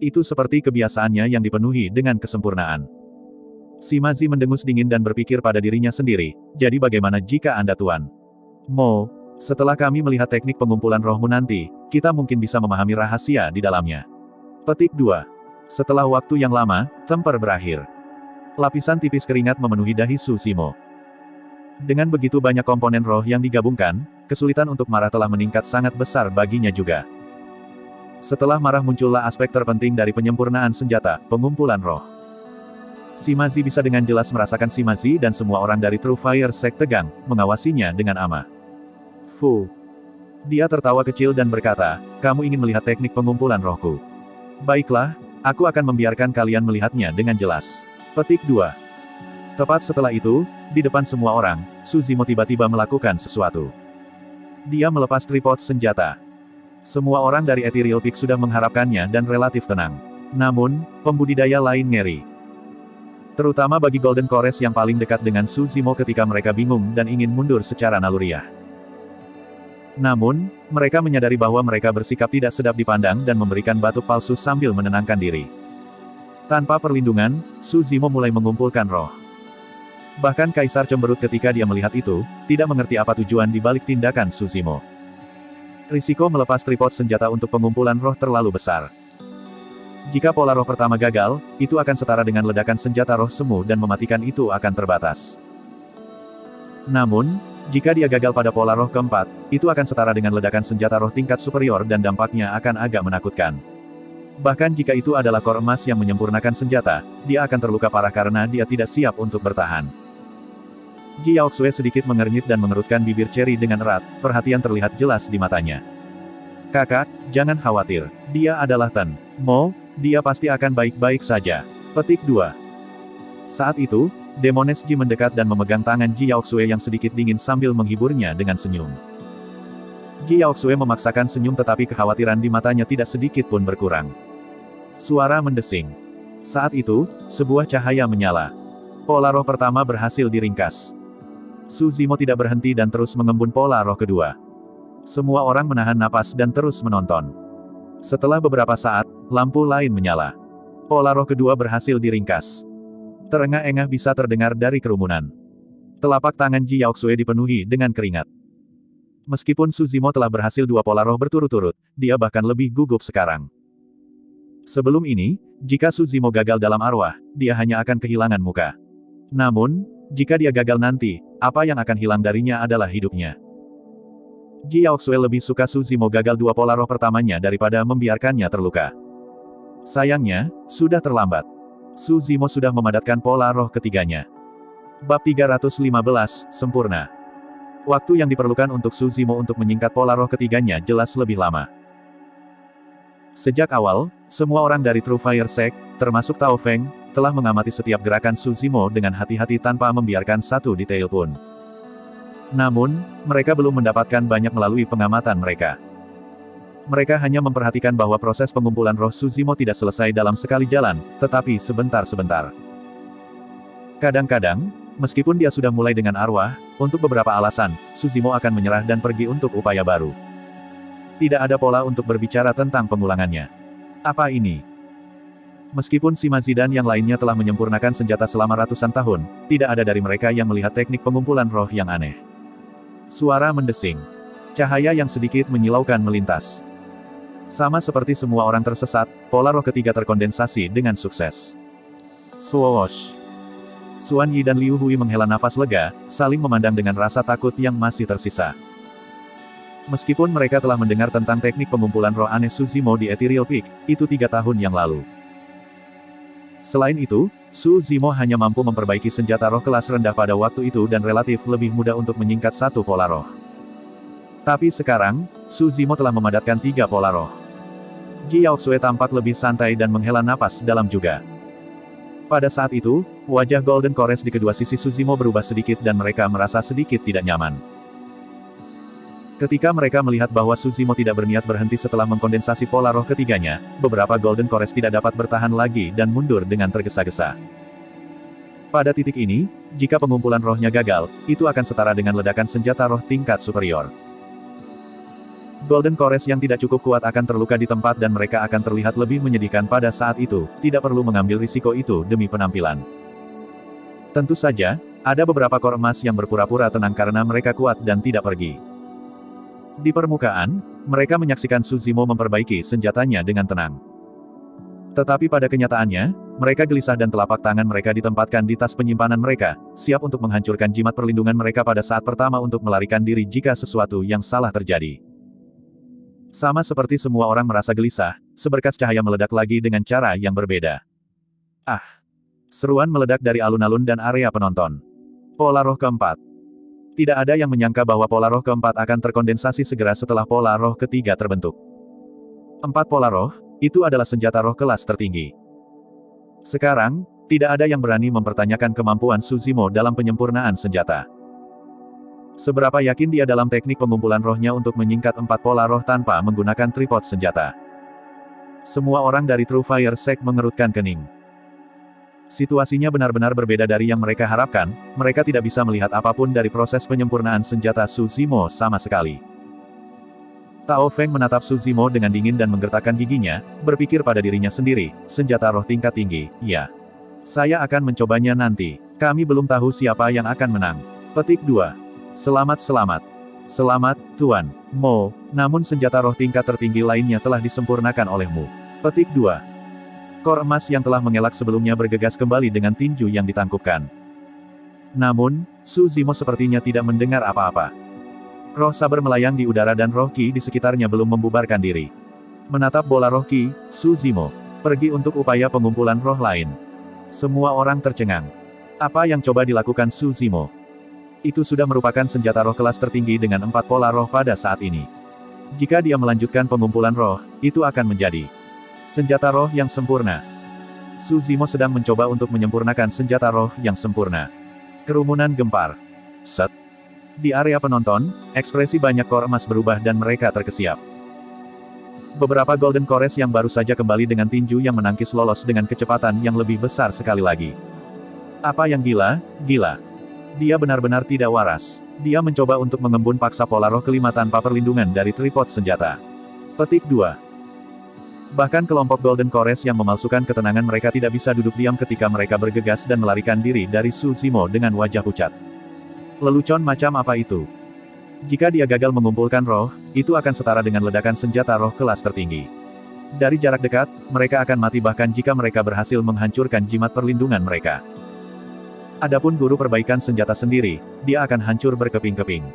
Itu seperti kebiasaannya yang dipenuhi dengan kesempurnaan. Sima Zi mendengus dingin dan berpikir pada dirinya sendiri, jadi bagaimana jika Anda Tuan Mo? Setelah kami melihat teknik pengumpulan rohmu nanti, kita mungkin bisa memahami rahasia di dalamnya. Petik 2. Setelah waktu yang lama, temper berakhir. Lapisan tipis keringat memenuhi dahi Su Zimo. Dengan begitu banyak komponen roh yang digabungkan, kesulitan untuk marah telah meningkat sangat besar baginya juga. Setelah marah muncullah aspek terpenting dari penyempurnaan senjata, pengumpulan roh. Sima Zi bisa dengan jelas merasakan Sima Zi dan semua orang dari True Fire Sect tegang, mengawasinya dengan amah. Fu. Dia tertawa kecil dan berkata, kamu ingin melihat teknik pengumpulan rohku. Baiklah, aku akan membiarkan kalian melihatnya dengan jelas. Petik 2. Tepat setelah itu, di depan semua orang, Su Zimo tiba-tiba melakukan sesuatu. Dia melepas tripod senjata. Semua orang dari Ethereal Peak sudah mengharapkannya dan relatif tenang. Namun, pembudidaya lain ngeri. Terutama bagi Golden Cores yang paling dekat dengan Su Zimo ketika mereka bingung dan ingin mundur secara naluriah. Namun, mereka menyadari bahwa mereka bersikap tidak sedap dipandang dan memberikan batuk palsu sambil menenangkan diri. Tanpa perlindungan, Su Zimo mulai mengumpulkan roh. Bahkan Kaisar cemberut ketika dia melihat itu, tidak mengerti apa tujuan di balik tindakan Su Zimo. Risiko melepas tripod senjata untuk pengumpulan roh terlalu besar. Jika pola roh pertama gagal, itu akan setara dengan ledakan senjata roh semu dan mematikan itu akan terbatas. Namun, jika dia gagal pada pola roh keempat, itu akan setara dengan ledakan senjata roh tingkat superior dan dampaknya akan agak menakutkan. Bahkan jika itu adalah kor emas yang menyempurnakan senjata, dia akan terluka parah karena dia tidak siap untuk bertahan. Ji Yaoxue sedikit mengernyit dan mengerutkan bibir Cherry dengan erat, perhatian terlihat jelas di matanya. Kakak, jangan khawatir, dia adalah Ten Mo, dia pasti akan baik-baik saja. Petik 2. Saat itu, Demones Ji mendekat dan memegang tangan Ji Yaoxue yang sedikit dingin sambil menghiburnya dengan senyum. Ji Yaoxue memaksakan senyum tetapi kekhawatiran di matanya tidak sedikit pun berkurang. Suara mendesing. Saat itu, sebuah cahaya menyala. Pola roh pertama berhasil diringkas. Su Zimo tidak berhenti dan terus mengembun pola roh kedua. Semua orang menahan napas dan terus menonton. Setelah beberapa saat, lampu lain menyala. Pola roh kedua berhasil diringkas. Terengah-engah bisa terdengar dari kerumunan. Telapak tangan Ji Yaoxue dipenuhi dengan keringat. Meskipun Su Zimo telah berhasil dua pola roh berturut-turut, dia bahkan lebih gugup sekarang. Sebelum ini, jika Su Zimo gagal dalam arwah, dia hanya akan kehilangan muka. Namun, jika dia gagal nanti, apa yang akan hilang darinya adalah hidupnya. Ji Yaoxue lebih suka Su Zimo gagal dua pola roh pertamanya daripada membiarkannya terluka. Sayangnya, sudah terlambat. Su Zimo sudah memadatkan pola roh ketiganya. Bab 315, sempurna. Waktu yang diperlukan untuk Su Zimo untuk menyingkat pola roh ketiganya jelas lebih lama. Sejak awal, semua orang dari True Fire Sect, termasuk Tao Feng, telah mengamati setiap gerakan Su Zimo dengan hati-hati tanpa membiarkan satu detail pun. Namun, mereka belum mendapatkan banyak melalui pengamatan mereka. Mereka hanya memperhatikan bahwa proses pengumpulan roh Su Zimo tidak selesai dalam sekali jalan, tetapi sebentar-sebentar. Kadang-kadang, meskipun dia sudah mulai dengan arwah, untuk beberapa alasan, Suzimo akan menyerah dan pergi untuk upaya baru. Tidak ada pola untuk berbicara tentang pengulangannya. Apa ini? Meskipun Sima Zidan yang lainnya telah menyempurnakan senjata selama ratusan tahun, tidak ada dari mereka yang melihat teknik pengumpulan roh yang aneh. Suara mendesing. Cahaya yang sedikit menyilaukan melintas. Sama seperti semua orang tersesat, pola roh ketiga terkondensasi dengan sukses. Swoosh. Xuan Yi dan Liu Hui menghela nafas lega, saling memandang dengan rasa takut yang masih tersisa. Meskipun mereka telah mendengar tentang teknik pengumpulan roh aneh Suzimo di Ethereal Peak, itu 3 tahun yang lalu. Selain itu, Suzimo hanya mampu memperbaiki senjata roh kelas rendah pada waktu itu dan relatif lebih mudah untuk menyingkat satu pola roh. Tapi sekarang, Suzimo telah memadatkan 3 pola roh. Ji Yaoxue tampak lebih santai dan menghela napas dalam juga. Pada saat itu, wajah Golden Chorus di kedua sisi Suzimo berubah sedikit dan mereka merasa sedikit tidak nyaman. Ketika mereka melihat bahwa Suzimo tidak berniat berhenti setelah mengkondensasi pola roh ketiganya, beberapa Golden Chorus tidak dapat bertahan lagi dan mundur dengan tergesa-gesa. Pada titik ini, jika pengumpulan rohnya gagal, itu akan setara dengan ledakan senjata roh tingkat superior. Golden Chorus yang tidak cukup kuat akan terluka di tempat dan mereka akan terlihat lebih menyedihkan pada saat itu, tidak perlu mengambil risiko itu demi penampilan. Tentu saja, ada beberapa kor emas yang berpura-pura tenang karena mereka kuat dan tidak pergi. Di permukaan, mereka menyaksikan Suzimo memperbaiki senjatanya dengan tenang. Tetapi pada kenyataannya, mereka gelisah dan telapak tangan mereka ditempatkan di tas penyimpanan mereka, siap untuk menghancurkan jimat perlindungan mereka pada saat pertama untuk melarikan diri jika sesuatu yang salah terjadi. Sama seperti semua orang merasa gelisah, seberkas cahaya meledak lagi dengan cara yang berbeda. Ah! Seruan meledak dari alun-alun dan area penonton. Pola roh keempat. Tidak ada yang menyangka bahwa pola roh keempat akan terkondensasi segera setelah pola roh ketiga terbentuk. 4 pola roh, itu adalah senjata roh kelas tertinggi. Sekarang, tidak ada yang berani mempertanyakan kemampuan Suzimo dalam penyempurnaan senjata. Seberapa yakin dia dalam teknik pengumpulan rohnya untuk menyingkat 4 pola roh tanpa menggunakan tripod senjata. Semua orang dari True Fire Sect mengerutkan kening. Situasinya benar-benar berbeda dari yang mereka harapkan, mereka tidak bisa melihat apapun dari proses penyempurnaan senjata Suzimo sama sekali. Tao Feng menatap Suzimo dengan dingin dan menggertakkan giginya, berpikir pada dirinya sendiri, senjata roh tingkat tinggi, ya. Saya akan mencobanya nanti. Kami belum tahu siapa yang akan menang. Petik 2. Selamat. Selamat, Tuan Mo, namun senjata roh tingkat tertinggi lainnya telah disempurnakan olehmu. Petik 2. Kor emas yang telah mengelak sebelumnya bergegas kembali dengan tinju yang ditangkupkan. Namun, Suzimo sepertinya tidak mendengar apa-apa. Roh saber melayang di udara dan roh ki di sekitarnya belum membubarkan diri. Menatap bola roh ki, Suzimo pergi untuk upaya pengumpulan roh lain. Semua orang tercengang. Apa yang coba dilakukan Suzimo? Itu sudah merupakan senjata roh kelas tertinggi dengan 4 pola roh pada saat ini. Jika dia melanjutkan pengumpulan roh, itu akan menjadi senjata roh yang sempurna. Suzimo sedang mencoba untuk menyempurnakan senjata roh yang sempurna. Kerumunan gempar. Set. Di area penonton, ekspresi banyak kor emas berubah dan mereka terkesiap. Beberapa Golden Chorus yang baru saja kembali dengan tinju yang menangkis lolos dengan kecepatan yang lebih besar sekali lagi. Apa yang gila? Dia benar-benar tidak waras. Dia mencoba untuk mengembun paksa pola roh kelima tanpa perlindungan dari tripod senjata. Petik 2. Bahkan kelompok Golden Chorus yang memalsukan ketenangan mereka tidak bisa duduk diam ketika mereka bergegas dan melarikan diri dari Suzimo dengan wajah pucat. Lelucon macam apa itu? Jika dia gagal mengumpulkan roh, itu akan setara dengan ledakan senjata roh kelas tertinggi. Dari jarak dekat, mereka akan mati bahkan jika mereka berhasil menghancurkan jimat perlindungan mereka. Adapun guru perbaikan senjata sendiri, dia akan hancur berkeping-keping.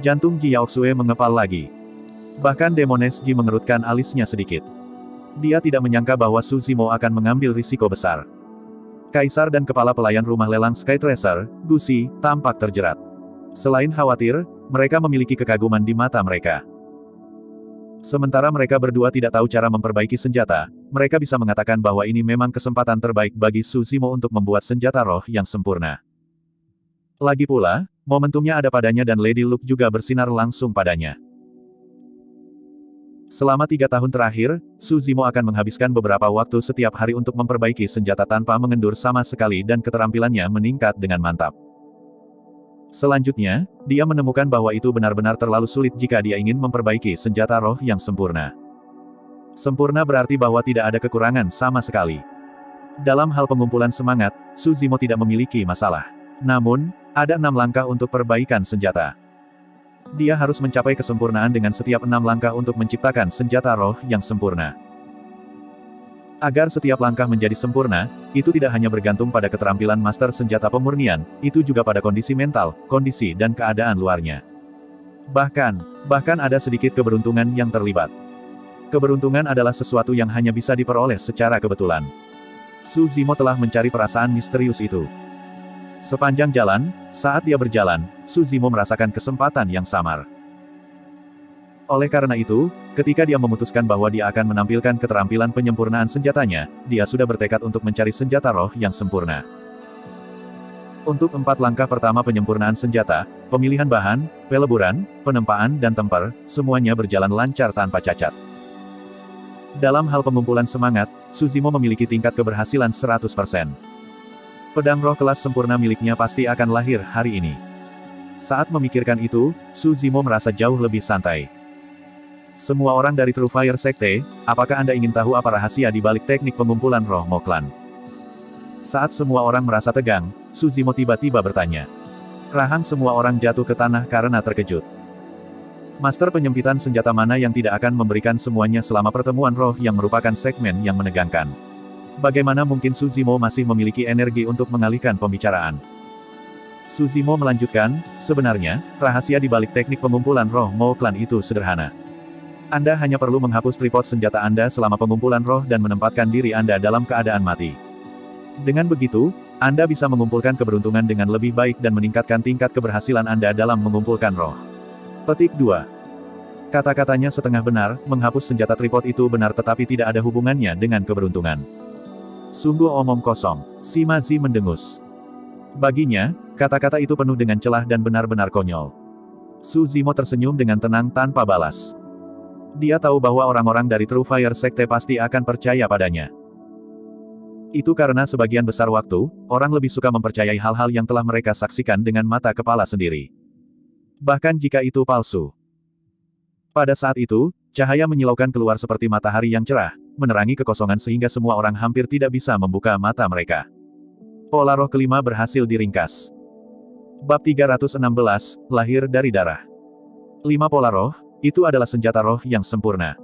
Jantung Ji Yaoxue mengepal lagi. Bahkan Demones Ji mengerutkan alisnya sedikit. Dia tidak menyangka bahwa Suzimo akan mengambil risiko besar. Kaisar dan kepala pelayan rumah lelang Sky Tracer, Gusi, tampak terjerat. Selain khawatir, mereka memiliki kekaguman di mata mereka. Sementara mereka berdua tidak tahu cara memperbaiki senjata, mereka bisa mengatakan bahwa ini memang kesempatan terbaik bagi Suzimo untuk membuat senjata roh yang sempurna. Lagi pula, momentumnya ada padanya dan Lady Luke juga bersinar langsung padanya. Selama 3 tahun terakhir, Su Zimo akan menghabiskan beberapa waktu setiap hari untuk memperbaiki senjata tanpa mengendur sama sekali dan keterampilannya meningkat dengan mantap. Selanjutnya, dia menemukan bahwa itu benar-benar terlalu sulit jika dia ingin memperbaiki senjata roh yang sempurna. Sempurna berarti bahwa tidak ada kekurangan sama sekali. Dalam hal pengumpulan semangat, Su Zimo tidak memiliki masalah. Namun, ada 6 langkah untuk perbaikan senjata. Dia harus mencapai kesempurnaan dengan setiap 6 langkah untuk menciptakan senjata roh yang sempurna. Agar setiap langkah menjadi sempurna, itu tidak hanya bergantung pada keterampilan master senjata pemurnian, itu juga pada kondisi mental, kondisi dan keadaan luarnya. Bahkan ada sedikit keberuntungan yang terlibat. Keberuntungan adalah sesuatu yang hanya bisa diperoleh secara kebetulan. Su Zimo telah mencari perasaan misterius itu. Sepanjang jalan, saat dia berjalan, Su Zimo merasakan kesempatan yang samar. Oleh karena itu, ketika dia memutuskan bahwa dia akan menampilkan keterampilan penyempurnaan senjatanya, dia sudah bertekad untuk mencari senjata roh yang sempurna. Untuk 4 langkah pertama penyempurnaan senjata, pemilihan bahan, peleburan, penempaan dan temper, semuanya berjalan lancar tanpa cacat. Dalam hal pengumpulan semangat, Su Zimo memiliki tingkat keberhasilan 100%. Pedang roh kelas sempurna miliknya pasti akan lahir hari ini. Saat memikirkan itu, Su Zimo merasa jauh lebih santai. Semua orang dari True Fire Sekte, apakah Anda ingin tahu apa rahasia di balik teknik pengumpulan roh Moklan? Saat semua orang merasa tegang, Su Zimo tiba-tiba bertanya. Rahang semua orang jatuh ke tanah karena terkejut. Master penyempitan senjata mana yang tidak akan memberikan semuanya selama pertemuan roh yang merupakan segmen yang menegangkan? Bagaimana mungkin Su Zimo masih memiliki energi untuk mengalihkan pembicaraan? Su Zimo melanjutkan, sebenarnya, rahasia di balik teknik pengumpulan roh Moklan itu sederhana. Anda hanya perlu menghapus tripod senjata Anda selama pengumpulan roh dan menempatkan diri Anda dalam keadaan mati. Dengan begitu, Anda bisa mengumpulkan keberuntungan dengan lebih baik dan meningkatkan tingkat keberhasilan Anda dalam mengumpulkan roh. Petik 2. Kata-katanya setengah benar, menghapus senjata tripod itu benar tetapi tidak ada hubungannya dengan keberuntungan. Sungguh omong kosong. Sima Zi mendengus. Baginya, kata-kata itu penuh dengan celah dan benar-benar konyol. Su Zimo tersenyum dengan tenang tanpa balas. Dia tahu bahwa orang-orang dari True Fire Sekte pasti akan percaya padanya. Itu karena sebagian besar waktu, orang lebih suka mempercayai hal-hal yang telah mereka saksikan dengan mata kepala sendiri. Bahkan jika itu palsu. Pada saat itu, cahaya menyilaukan keluar seperti matahari yang cerah, menerangi kekosongan sehingga semua orang hampir tidak bisa membuka mata mereka. Pola roh kelima berhasil diringkas. Bab 316, lahir dari darah. 5 pola roh, itu adalah senjata roh yang sempurna.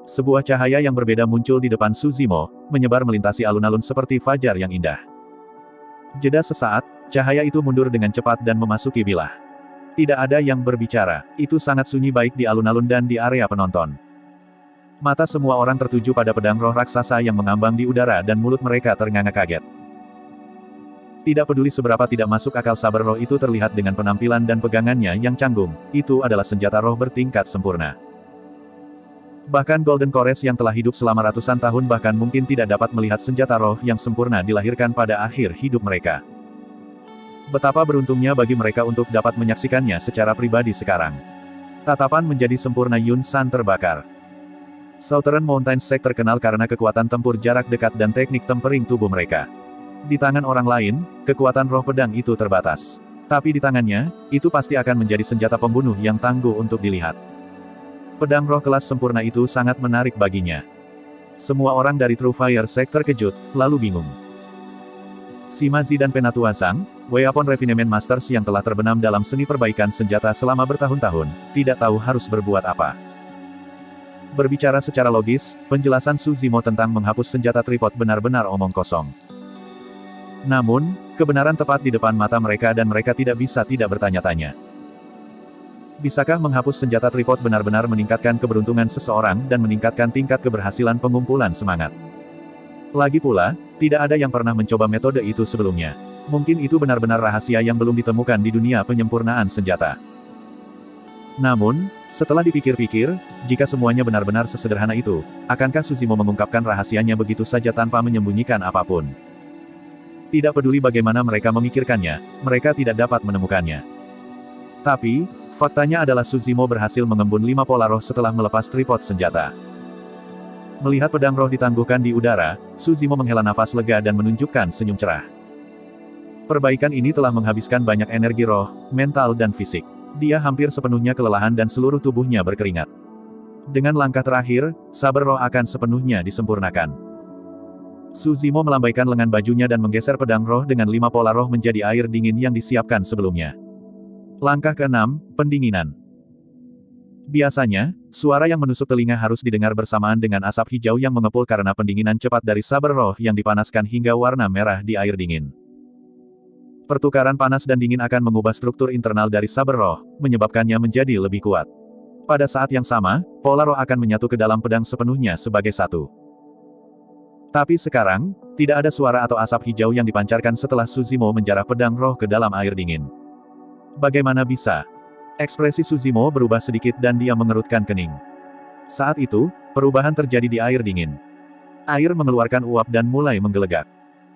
Sebuah cahaya yang berbeda muncul di depan Su Zimo, menyebar melintasi alun-alun seperti fajar yang indah. Jeda sesaat, cahaya itu mundur dengan cepat dan memasuki bilah. Tidak ada yang berbicara, itu sangat sunyi baik di alun-alun dan di area penonton. Mata semua orang tertuju pada pedang roh raksasa yang mengambang di udara dan mulut mereka ternganga kaget. Tidak peduli seberapa tidak masuk akal saber roh itu terlihat dengan penampilan dan pegangannya yang canggung, itu adalah senjata roh bertingkat sempurna. Bahkan Golden Kores yang telah hidup selama ratusan tahun bahkan mungkin tidak dapat melihat senjata roh yang sempurna dilahirkan pada akhir hidup mereka. Betapa beruntungnya bagi mereka untuk dapat menyaksikannya secara pribadi sekarang. Tatapan menjadi sempurna Yun San terbakar. Southern Mountain Sect terkenal karena kekuatan tempur jarak dekat dan teknik tempering tubuh mereka. Di tangan orang lain, kekuatan roh pedang itu terbatas. Tapi di tangannya, itu pasti akan menjadi senjata pembunuh yang tangguh untuk dilihat. Pedang roh kelas sempurna itu sangat menarik baginya. Semua orang dari True Fire Sect terkejut, lalu bingung. Sima Zi dan Penatua Zhang, Weapon Refinement Masters yang telah terbenam dalam seni perbaikan senjata selama bertahun-tahun, tidak tahu harus berbuat apa. Berbicara secara logis, penjelasan Su Zimo tentang menghapus senjata tripod benar-benar omong kosong. Namun, kebenaran tepat di depan mata mereka dan mereka tidak bisa tidak bertanya-tanya. Bisakah menghapus senjata tripod benar-benar meningkatkan keberuntungan seseorang dan meningkatkan tingkat keberhasilan pengumpulan semangat? Lagi pula, tidak ada yang pernah mencoba metode itu sebelumnya. Mungkin itu benar-benar rahasia yang belum ditemukan di dunia penyempurnaan senjata. Namun, setelah dipikir-pikir, jika semuanya benar-benar sesederhana itu, akankah Su Zimo mengungkapkan rahasianya begitu saja tanpa menyembunyikan apapun? Tidak peduli bagaimana mereka memikirkannya, mereka tidak dapat menemukannya. Tapi, faktanya adalah Suzimo berhasil mengembun 5 pola roh setelah melepas tripod senjata. Melihat pedang roh ditangguhkan di udara, Suzimo menghela nafas lega dan menunjukkan senyum cerah. Perbaikan ini telah menghabiskan banyak energi roh, mental dan fisik. Dia hampir sepenuhnya kelelahan dan seluruh tubuhnya berkeringat. Dengan langkah terakhir, saber roh akan sepenuhnya disempurnakan. Suzimo melambaikan lengan bajunya dan menggeser pedang roh dengan 5 pola roh menjadi air dingin yang disiapkan sebelumnya. Langkah ke-6, pendinginan. Biasanya, suara yang menusuk telinga harus didengar bersamaan dengan asap hijau yang mengepul karena pendinginan cepat dari saber roh yang dipanaskan hingga warna merah di air dingin. Pertukaran panas dan dingin akan mengubah struktur internal dari saber roh, menyebabkannya menjadi lebih kuat. Pada saat yang sama, pola roh akan menyatu ke dalam pedang sepenuhnya sebagai satu. Tapi sekarang, tidak ada suara atau asap hijau yang dipancarkan setelah Suzimo menjarah pedang roh ke dalam air dingin. Bagaimana bisa? Ekspresi Suzimo berubah sedikit dan dia mengerutkan kening. Saat itu, perubahan terjadi di air dingin. Air mengeluarkan uap dan mulai menggelegak.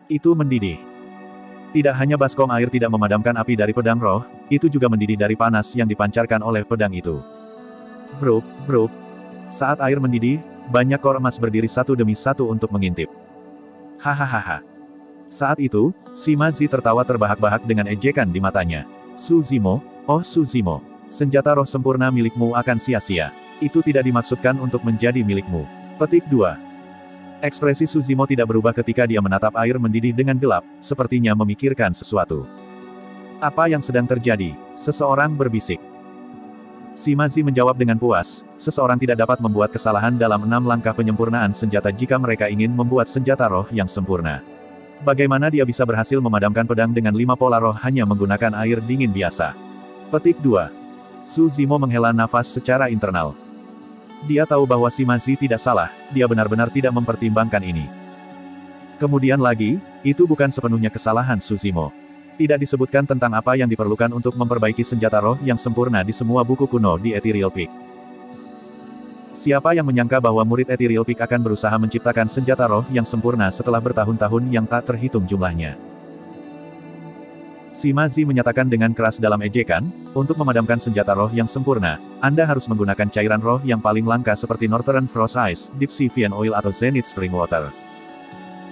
Itu mendidih. Tidak hanya baskom air tidak memadamkan api dari pedang roh, itu juga mendidih dari panas yang dipancarkan oleh pedang itu. Bruk, bruk. Saat air mendidih, banyak kor emas berdiri satu demi satu untuk mengintip. Hahaha. Saat itu, Shimazi tertawa terbahak-bahak dengan ejekan di matanya. Suzimo, oh Suzimo. Senjata roh sempurna milikmu akan sia-sia. Itu tidak dimaksudkan untuk menjadi milikmu. Petik 2. Ekspresi Suzimo tidak berubah ketika dia menatap air mendidih dengan gelap, sepertinya memikirkan sesuatu. Apa yang sedang terjadi? Seseorang berbisik. Shimazi menjawab dengan puas, seseorang tidak dapat membuat kesalahan dalam 6 langkah penyempurnaan senjata jika mereka ingin membuat senjata roh yang sempurna. Bagaimana dia bisa berhasil memadamkan pedang dengan 5 pola roh hanya menggunakan air dingin biasa? Petik 2. Suzimo menghela nafas secara internal. Dia tahu bahwa Shimazi tidak salah, dia benar-benar tidak mempertimbangkan ini. Kemudian lagi, itu bukan sepenuhnya kesalahan Suzimo. Tidak disebutkan tentang apa yang diperlukan untuk memperbaiki senjata roh yang sempurna di semua buku kuno di Ethereal Peak. Siapa yang menyangka bahwa murid Ethereal Peak akan berusaha menciptakan senjata roh yang sempurna setelah bertahun-tahun yang tak terhitung jumlahnya? Shimazi menyatakan dengan keras dalam ejekan, untuk memadamkan senjata roh yang sempurna, Anda harus menggunakan cairan roh yang paling langka seperti Northern Frost Ice, Deep Sea Vein Oil atau Zenith Spring Water.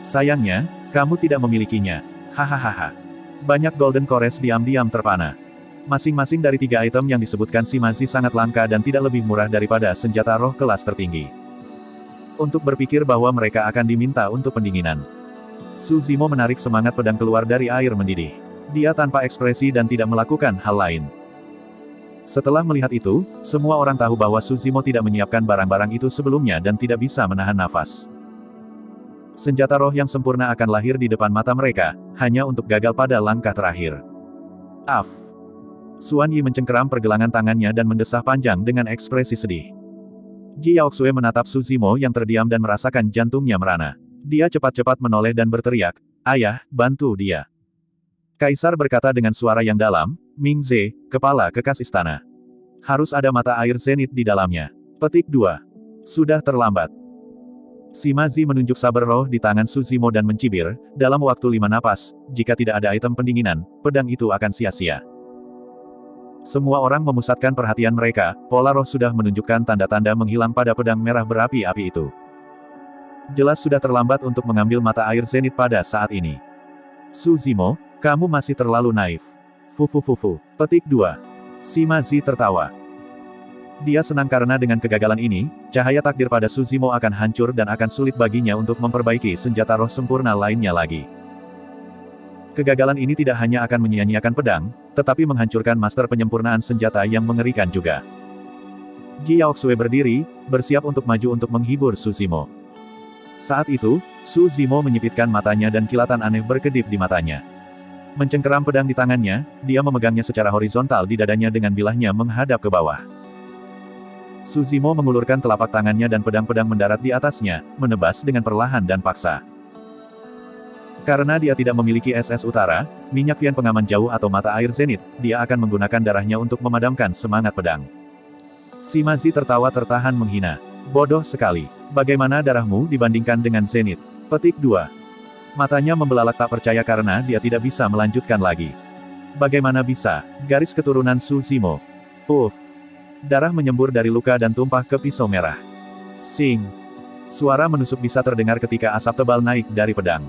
Sayangnya, kamu tidak memilikinya. Hahaha. Banyak Golden Cores diam-diam terpana. Masing-masing dari 3 item yang disebutkan Shimazi sangat langka dan tidak lebih murah daripada senjata roh kelas tertinggi. Untuk berpikir bahwa mereka akan diminta untuk pendinginan. Suzimo menarik semangat pedang keluar dari air mendidih. Dia tanpa ekspresi dan tidak melakukan hal lain. Setelah melihat itu, semua orang tahu bahwa Suzimo tidak menyiapkan barang-barang itu sebelumnya dan tidak bisa menahan nafas. Senjata roh yang sempurna akan lahir di depan mata mereka, hanya untuk gagal pada langkah terakhir. Af. Xuan Yi mencengkeram pergelangan tangannya dan mendesah panjang dengan ekspresi sedih. Ji Yaoxue menatap Suzimo yang terdiam dan merasakan jantungnya merana. Dia cepat-cepat menoleh dan berteriak, "Ayah, bantu dia." Kaisar berkata dengan suara yang dalam, "Ming Ze, kepala kekas istana. Harus ada mata air zenith di dalamnya." Petik 2. Sudah terlambat. Shimazi menunjuk saber roh di tangan Suzimo dan mencibir, dalam waktu 5 napas, jika tidak ada item pendinginan, pedang itu akan sia-sia. Semua orang memusatkan perhatian mereka, pola roh sudah menunjukkan tanda-tanda menghilang pada pedang merah berapi-api itu. Jelas sudah terlambat untuk mengambil mata air zenith pada saat ini. Suzimo, kamu masih terlalu naif. Fufufufu. Petik 2. Shimazi tertawa. Dia senang karena dengan kegagalan ini, cahaya takdir pada Suzimo akan hancur dan akan sulit baginya untuk memperbaiki senjata roh sempurna lainnya lagi. Kegagalan ini tidak hanya akan menyia-nyiakan pedang, tetapi menghancurkan master penyempurnaan senjata yang mengerikan juga. Ji Yaoxue berdiri, bersiap untuk maju untuk menghibur Suzimo. Saat itu, Suzimo menyipitkan matanya dan kilatan aneh berkedip di matanya. Mencengkeram pedang di tangannya, dia memegangnya secara horizontal di dadanya dengan bilahnya menghadap ke bawah. Suzimo mengulurkan telapak tangannya dan pedang-pedang mendarat di atasnya, menebas dengan perlahan dan paksa. Karena dia tidak memiliki SS Utara, minyak Vian pengaman jauh atau mata air zenith, dia akan menggunakan darahnya untuk memadamkan semangat pedang. Shimazi tertawa tertahan menghina. Bodoh sekali. Bagaimana darahmu dibandingkan dengan zenith? Petik 2. Matanya membelalak tak percaya karena dia tidak bisa melanjutkan lagi. Bagaimana bisa? Garis keturunan Su Zimo. Uff. Darah menyembur dari luka dan tumpah ke pisau merah. Sing. Suara menusuk bisa terdengar ketika asap tebal naik dari pedang.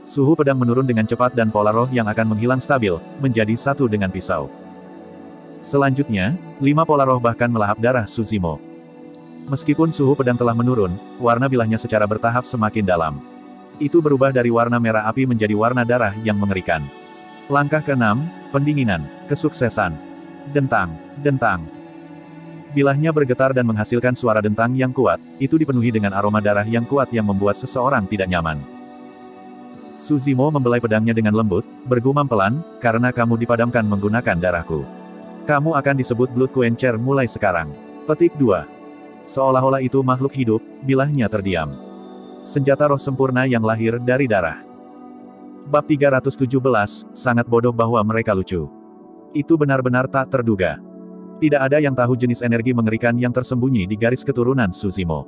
Suhu pedang menurun dengan cepat dan pola roh yang akan menghilang stabil, menjadi satu dengan pisau. Selanjutnya, 5 pola roh bahkan melahap darah Su Zimo. Meskipun suhu pedang telah menurun, warna bilahnya secara bertahap semakin dalam. Itu berubah dari warna merah api menjadi warna darah yang mengerikan. Langkah ke-6, pendinginan, kesuksesan. Dentang, dentang. Bilahnya bergetar dan menghasilkan suara dentang yang kuat, itu dipenuhi dengan aroma darah yang kuat yang membuat seseorang tidak nyaman. Su Zimo membelai pedangnya dengan lembut, bergumam pelan, karena kamu dipadamkan menggunakan darahku. Kamu akan disebut Blood Quencher mulai sekarang. Petik 2. Seolah-olah itu makhluk hidup, bilahnya terdiam. Senjata roh sempurna yang lahir dari darah. Bab 317, sangat bodoh bahwa mereka lucu. Itu benar-benar tak terduga. Tidak ada yang tahu jenis energi mengerikan yang tersembunyi di garis keturunan Su Zimo.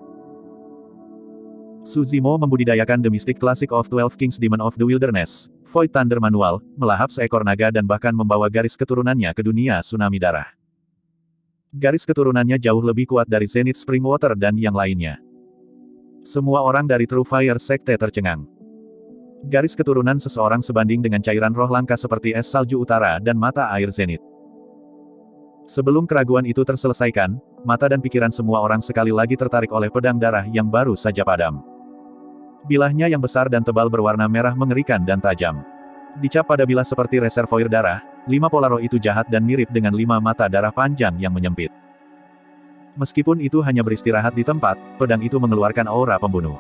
Su Zimo membudidayakan The Mystic Classic of 12 Kings Demon of the Wilderness, Void Thunder Manual, melahap seekor naga dan bahkan membawa garis keturunannya ke dunia tsunami darah. Garis keturunannya jauh lebih kuat dari Zenith Spring Water dan yang lainnya. Semua orang dari True Fire Sekte tercengang. Garis keturunan seseorang sebanding dengan cairan roh langka seperti es salju utara dan mata air Zenith. Sebelum keraguan itu terselesaikan, mata dan pikiran semua orang sekali lagi tertarik oleh pedang darah yang baru saja padam. Bilahnya yang besar dan tebal berwarna merah mengerikan dan tajam. Dicap pada bilah seperti reservoir darah, 5 pola roh itu jahat dan mirip dengan 5 mata darah panjang yang menyempit. Meskipun itu hanya beristirahat di tempat, pedang itu mengeluarkan aura pembunuh.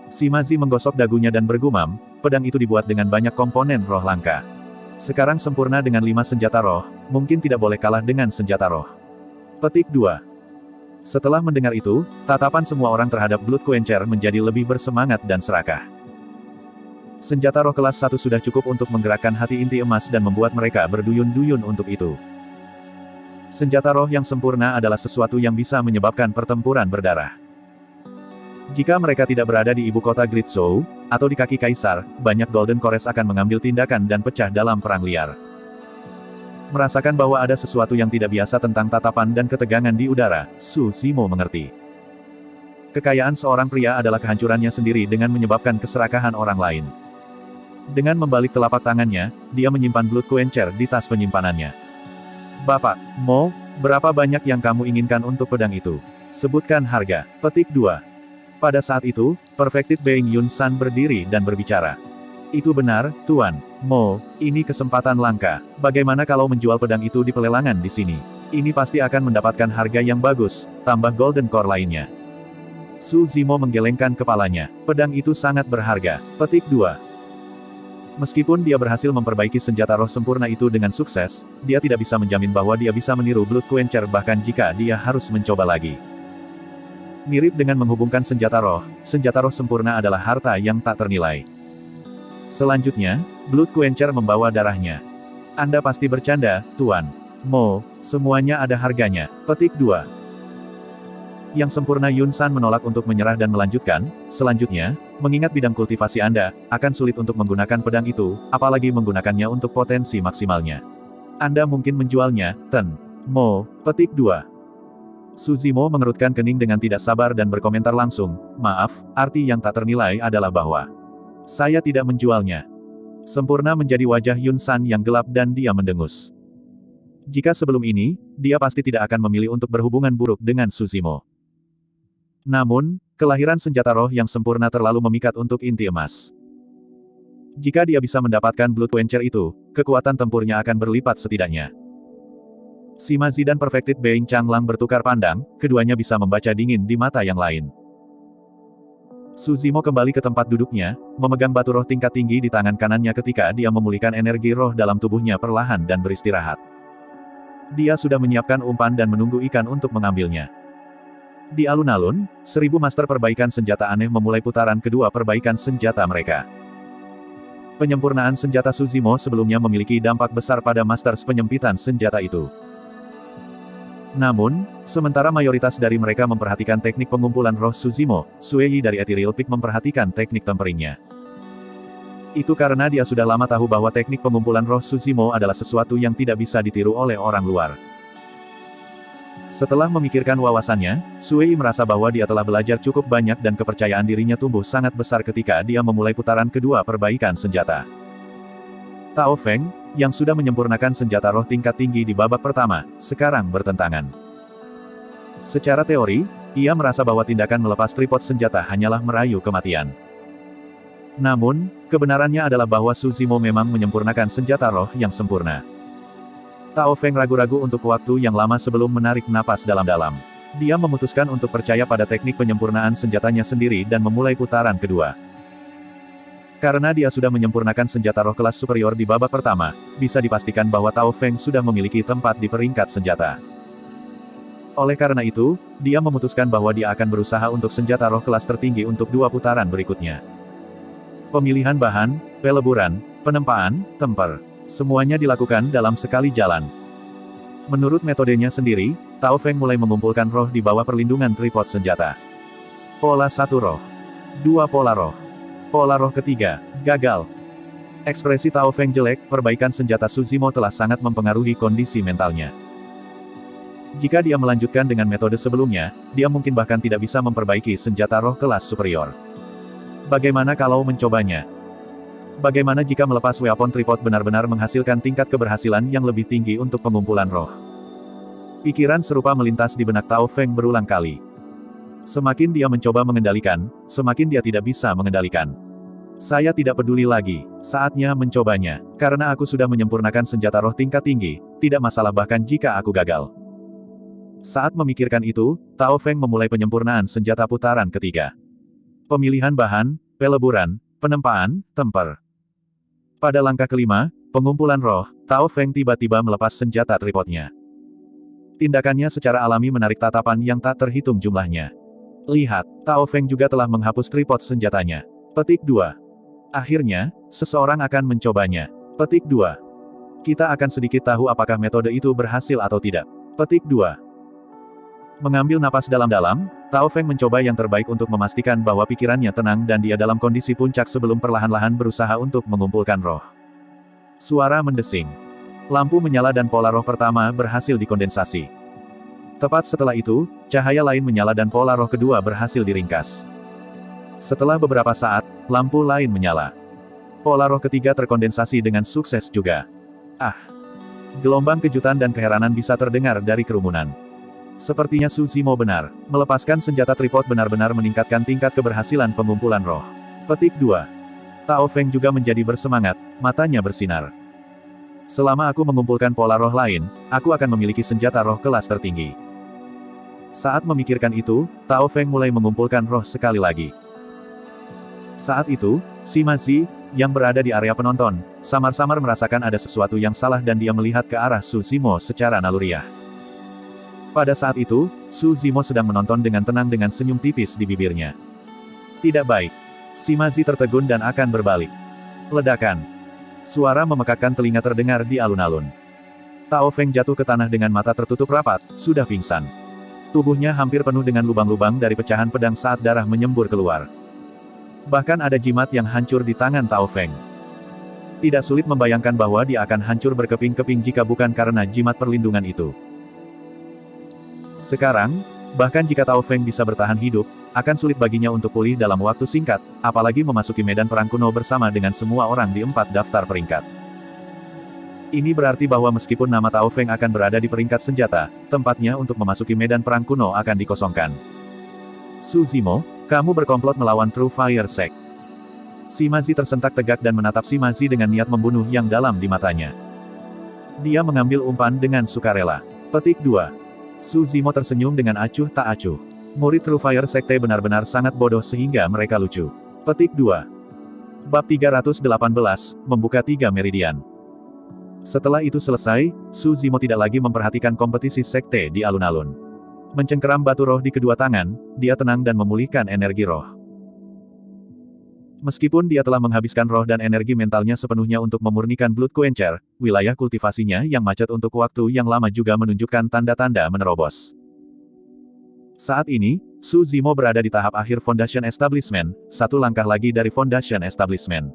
Shimazi menggosok dagunya dan bergumam, pedang itu dibuat dengan banyak komponen roh langka. Sekarang sempurna dengan 5 senjata roh, mungkin tidak boleh kalah dengan senjata roh. Petik 2. Setelah mendengar itu, tatapan semua orang terhadap Blood Quencher menjadi lebih bersemangat dan serakah. Senjata roh kelas 1 sudah cukup untuk menggerakkan hati inti emas dan membuat mereka berduyun-duyun untuk itu. Senjata roh yang sempurna adalah sesuatu yang bisa menyebabkan pertempuran berdarah. Jika mereka tidak berada di ibu kota Great Zhou, atau di kaki kaisar, banyak Golden Cores akan mengambil tindakan dan pecah dalam perang liar. Merasakan bahwa ada sesuatu yang tidak biasa tentang tatapan dan ketegangan di udara, Su Zimo mengerti. Kekayaan seorang pria adalah kehancurannya sendiri dengan menyebabkan keserakahan orang lain. Dengan membalik telapak tangannya, dia menyimpan Blood Quencher di tas penyimpanannya. Bapak, Mo, berapa banyak yang kamu inginkan untuk pedang itu? Sebutkan harga. Petik 2. Pada saat itu, Perfected Being Yun San berdiri dan berbicara. Itu benar, Tuan Mo, ini kesempatan langka. Bagaimana kalau menjual pedang itu di pelelangan di sini? Ini pasti akan mendapatkan harga yang bagus, tambah Golden Core lainnya. Su Zimo menggelengkan kepalanya. Pedang itu sangat berharga. Petik 2. Meskipun dia berhasil memperbaiki senjata roh sempurna itu dengan sukses, dia tidak bisa menjamin bahwa dia bisa meniru Blood Quencher bahkan jika dia harus mencoba lagi. Mirip dengan menghubungkan senjata roh sempurna adalah harta yang tak ternilai. Selanjutnya, Blood Quencher membawa darahnya. Anda pasti bercanda, Tuan Mo, semuanya ada harganya. Petik 2. Yang sempurna Yun San menolak untuk menyerah dan melanjutkan, selanjutnya, mengingat bidang kultivasi Anda, akan sulit untuk menggunakan pedang itu, apalagi menggunakannya untuk potensi maksimalnya. Anda mungkin menjualnya, Ten Mo. Petik 2. Su Zimo mengerutkan kening dengan tidak sabar dan berkomentar langsung, maaf, arti yang tak ternilai adalah bahwa saya tidak menjualnya. Sempurna menjadi wajah Yun San yang gelap dan dia mendengus. Jika sebelum ini, dia pasti tidak akan memilih untuk berhubungan buruk dengan Su Zimo. Namun, kelahiran senjata roh yang sempurna terlalu memikat untuk inti emas. Jika dia bisa mendapatkan Blood Quencher itu, kekuatan tempurnya akan berlipat setidaknya. Shimazi dan Perfected Being Changlang bertukar pandang, keduanya bisa membaca dingin di mata yang lain. Su Zimo kembali ke tempat duduknya, memegang batu roh tingkat tinggi di tangan kanannya ketika dia memulihkan energi roh dalam tubuhnya perlahan dan beristirahat. Dia sudah menyiapkan umpan dan menunggu ikan untuk mengambilnya. Di alun-alun, 1000 master perbaikan senjata aneh memulai putaran kedua perbaikan senjata mereka. Penyempurnaan senjata Su Zimo sebelumnya memiliki dampak besar pada masters penyempitan senjata itu. Namun, sementara mayoritas dari mereka memperhatikan teknik pengumpulan roh Su Zimo, Sue Yi dari Ethereal Peak memperhatikan teknik temperingnya. Itu karena dia sudah lama tahu bahwa teknik pengumpulan roh Suzimo adalah sesuatu yang tidak bisa ditiru oleh orang luar. Setelah memikirkan wawasannya, Sui merasa bahwa dia telah belajar cukup banyak dan kepercayaan dirinya tumbuh sangat besar ketika dia memulai putaran kedua perbaikan senjata. Tao Feng, yang sudah menyempurnakan senjata roh tingkat tinggi di babak pertama, sekarang bertentangan. Secara teori, ia merasa bahwa tindakan melepas tripod senjata hanyalah merayu kematian. Namun, kebenarannya adalah bahwa Suzimo memang menyempurnakan senjata roh yang sempurna. Tao Feng ragu-ragu untuk waktu yang lama sebelum menarik napas dalam-dalam. Dia memutuskan untuk percaya pada teknik penyempurnaan senjatanya sendiri dan memulai putaran kedua. Karena dia sudah menyempurnakan senjata roh kelas superior di babak pertama, bisa dipastikan bahwa Tao Feng sudah memiliki tempat di peringkat senjata. Oleh karena itu, dia memutuskan bahwa dia akan berusaha untuk senjata roh kelas tertinggi untuk dua putaran berikutnya. Pemilihan bahan, peleburan, penempaan, temper. Semuanya dilakukan dalam sekali jalan. Menurut metodenya sendiri, Tao Feng mulai mengumpulkan roh di bawah perlindungan tripod senjata. Pola 1 roh. 2 pola roh. Pola roh ketiga, gagal. Ekspresi Tao Feng jelek, perbaikan senjata Suzimo telah sangat mempengaruhi kondisi mentalnya. Jika dia melanjutkan dengan metode sebelumnya, dia mungkin bahkan tidak bisa memperbaiki senjata roh kelas superior. Bagaimana kalau mencobanya? Bagaimana jika melepas weapon tripod benar-benar menghasilkan tingkat keberhasilan yang lebih tinggi untuk pengumpulan roh? Pikiran serupa melintas di benak Tao Feng berulang kali. Semakin dia mencoba mengendalikan, semakin dia tidak bisa mengendalikan. Saya tidak peduli lagi, saatnya mencobanya. Karena aku sudah menyempurnakan senjata roh tingkat tinggi, tidak masalah bahkan jika aku gagal. Saat memikirkan itu, Tao Feng memulai penyempurnaan senjata putaran ketiga. Pemilihan bahan, peleburan, penempaan, temper. Pada langkah kelima, pengumpulan roh, Tao Feng tiba-tiba melepas senjata tripodnya. Tindakannya secara alami menarik tatapan yang tak terhitung jumlahnya. Lihat, Tao Feng juga telah menghapus tripod senjatanya. Petik 2. Akhirnya, seseorang akan mencobanya. Petik 2. Kita akan sedikit tahu apakah metode itu berhasil atau tidak. Petik 2. Mengambil napas dalam-dalam, Tao Feng mencoba yang terbaik untuk memastikan bahwa pikirannya tenang dan dia dalam kondisi puncak sebelum perlahan-lahan berusaha untuk mengumpulkan roh. Suara mendesing. Lampu menyala dan pola roh pertama berhasil dikondensasi. Tepat setelah itu, cahaya lain menyala dan pola roh kedua berhasil diringkas. Setelah beberapa saat, lampu lain menyala. Pola roh ketiga terkondensasi dengan sukses juga. Ah! Gelombang kejutan dan keheranan bisa terdengar dari kerumunan. Sepertinya Suzimo benar, melepaskan senjata tripod benar-benar meningkatkan tingkat keberhasilan pengumpulan roh. Petik 2. Tao Feng juga menjadi bersemangat, matanya bersinar. Selama aku mengumpulkan pola roh lain, aku akan memiliki senjata roh kelas tertinggi. Saat memikirkan itu, Tao Feng mulai mengumpulkan roh sekali lagi. Saat itu, Sima Zi, yang berada di area penonton, samar-samar merasakan ada sesuatu yang salah dan dia melihat ke arah Suzimo secara naluriah. Pada saat itu, Suzimo sedang menonton dengan tenang dengan senyum tipis di bibirnya. Tidak baik. Sima Zi tertegun dan akan berbalik. Ledakan. Suara memekakkan telinga terdengar di alun-alun. Tao Feng jatuh ke tanah dengan mata tertutup rapat, sudah pingsan. Tubuhnya hampir penuh dengan lubang-lubang dari pecahan pedang saat darah menyembur keluar. Bahkan ada jimat yang hancur di tangan Tao Feng. Tidak sulit membayangkan bahwa dia akan hancur berkeping-keping jika bukan karena jimat perlindungan itu. Sekarang, bahkan jika Tao Feng bisa bertahan hidup, akan sulit baginya untuk pulih dalam waktu singkat, apalagi memasuki medan perang kuno bersama dengan semua orang di 4 daftar peringkat. Ini berarti bahwa meskipun nama Tao Feng akan berada di peringkat senjata, tempatnya untuk memasuki medan perang kuno akan dikosongkan. Suzimo, kamu berkomplot melawan True Fire Sect. Sima Zi tersentak tegak dan menatap Sima Zi dengan niat membunuh yang dalam di matanya. Dia mengambil umpan dengan sukarela. Petik 2. Suzimo tersenyum dengan acuh tak acuh. Murid True Fire Sekte benar-benar sangat bodoh sehingga mereka lucu. Petik 2. Bab 318, membuka 3 meridian. Setelah itu selesai, Suzimo tidak lagi memperhatikan kompetisi sekte di alun-alun. Mencengkeram batu roh di kedua tangan, dia tenang dan memulihkan energi roh. Meskipun dia telah menghabiskan roh dan energi mentalnya sepenuhnya untuk memurnikan Blood Quencher, wilayah kultivasinya yang macet untuk waktu yang lama juga menunjukkan tanda-tanda menerobos. Saat ini, Suzimo berada di tahap akhir Foundation Establishment, satu langkah lagi dari Foundation Establishment.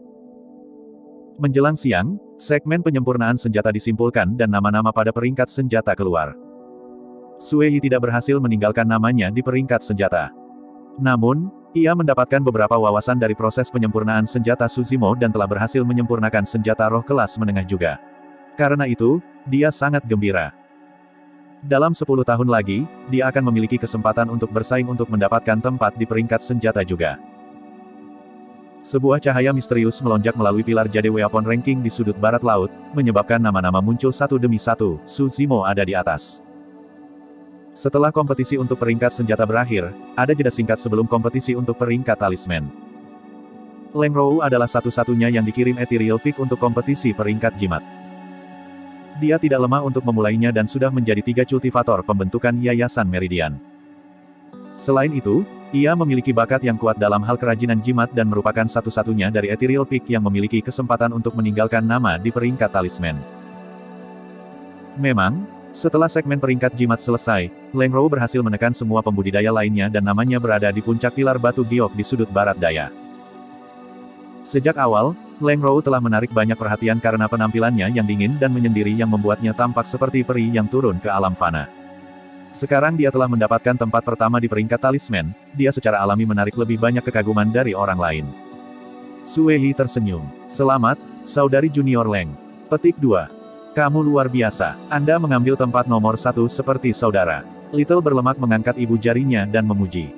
Menjelang siang, segmen penyempurnaan senjata disimpulkan dan nama-nama pada peringkat senjata keluar. Sue Yi tidak berhasil meninggalkan namanya di peringkat senjata. Namun, ia mendapatkan beberapa wawasan dari proses penyempurnaan senjata Suzimo dan telah berhasil menyempurnakan senjata roh kelas menengah juga. Karena itu, dia sangat gembira. Dalam 10 tahun lagi, dia akan memiliki kesempatan untuk bersaing untuk mendapatkan tempat di peringkat senjata juga. Sebuah cahaya misterius melonjak melalui pilar jade weapon ranking di sudut barat laut, menyebabkan nama-nama muncul satu demi satu. Suzimo ada di atas. Setelah kompetisi untuk peringkat senjata berakhir, ada jeda singkat sebelum kompetisi untuk peringkat talisman. Leng Rou adalah satu-satunya yang dikirim Ethereal Peak untuk kompetisi peringkat jimat. Dia tidak lemah untuk memulainya dan sudah menjadi 3 cultivator pembentukan Yayasan Meridian. Selain itu, ia memiliki bakat yang kuat dalam hal kerajinan jimat dan merupakan satu-satunya dari Ethereal Peak yang memiliki kesempatan untuk meninggalkan nama di peringkat talisman. Memang, setelah segmen peringkat jimat selesai, Leng Rou berhasil menekan semua pembudidaya lainnya dan namanya berada di puncak pilar batu giok di sudut barat daya. Sejak awal, Leng Rou telah menarik banyak perhatian karena penampilannya yang dingin dan menyendiri yang membuatnya tampak seperti peri yang turun ke alam fana. Sekarang dia telah mendapatkan tempat pertama di peringkat talisman, dia secara alami menarik lebih banyak kekaguman dari orang lain. Sue Yi tersenyum. Selamat, saudari junior Leng. Petik 2. Kamu luar biasa. Anda mengambil tempat nomor 1 seperti saudara. Little berlemak mengangkat ibu jarinya dan memuji.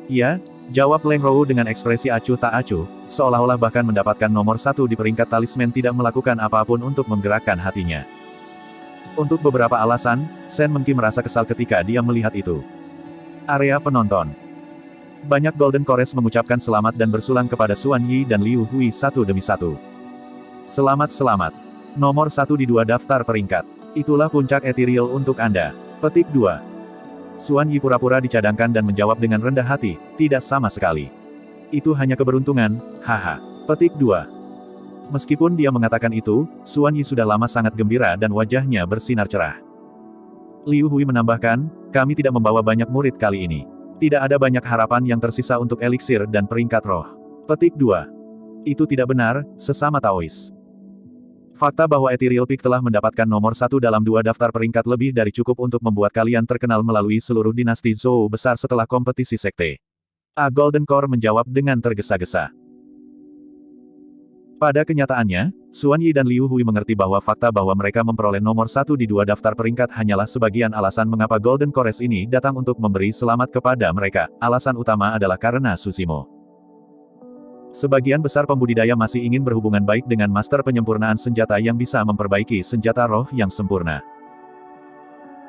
Ya, jawab Leng Rou dengan ekspresi acuh tak acuh, seolah-olah bahkan mendapatkan nomor 1 di peringkat talisman tidak melakukan apapun untuk menggerakkan hatinya. Untuk beberapa alasan, Shen Mengqi merasa kesal ketika dia melihat itu. Area penonton. Banyak Golden Chorus mengucapkan selamat dan bersulang kepada Xuan Yi dan Liu Hui satu demi satu. Selamat. Nomor 1 di 2 daftar peringkat. Itulah puncak ethereal untuk Anda. Petik 2. Xuan Yi pura-pura dicadangkan dan menjawab dengan rendah hati, tidak sama sekali. Itu hanya keberuntungan, haha. Petik 2. Meskipun dia mengatakan itu, Xuan Yi sudah lama sangat gembira dan wajahnya bersinar cerah. Liu Hui menambahkan, kami tidak membawa banyak murid kali ini. Tidak ada banyak harapan yang tersisa untuk eliksir dan peringkat roh. Petik 2. Itu tidak benar, sesama Taois. Fakta bahwa Ethereal Peak telah mendapatkan nomor 1 dalam 2 daftar peringkat lebih dari cukup untuk membuat kalian terkenal melalui seluruh dinasti Zhou besar setelah kompetisi sekte. A Golden Core menjawab dengan tergesa-gesa. Pada kenyataannya, Xuan Yi dan Liu Hui mengerti bahwa fakta bahwa mereka memperoleh nomor 1 di 2 daftar peringkat hanyalah sebagian alasan mengapa Golden Chorus ini datang untuk memberi selamat kepada mereka. Alasan utama adalah karena Suzimo. Sebagian besar pembudidaya masih ingin berhubungan baik dengan master penyempurnaan senjata yang bisa memperbaiki senjata roh yang sempurna.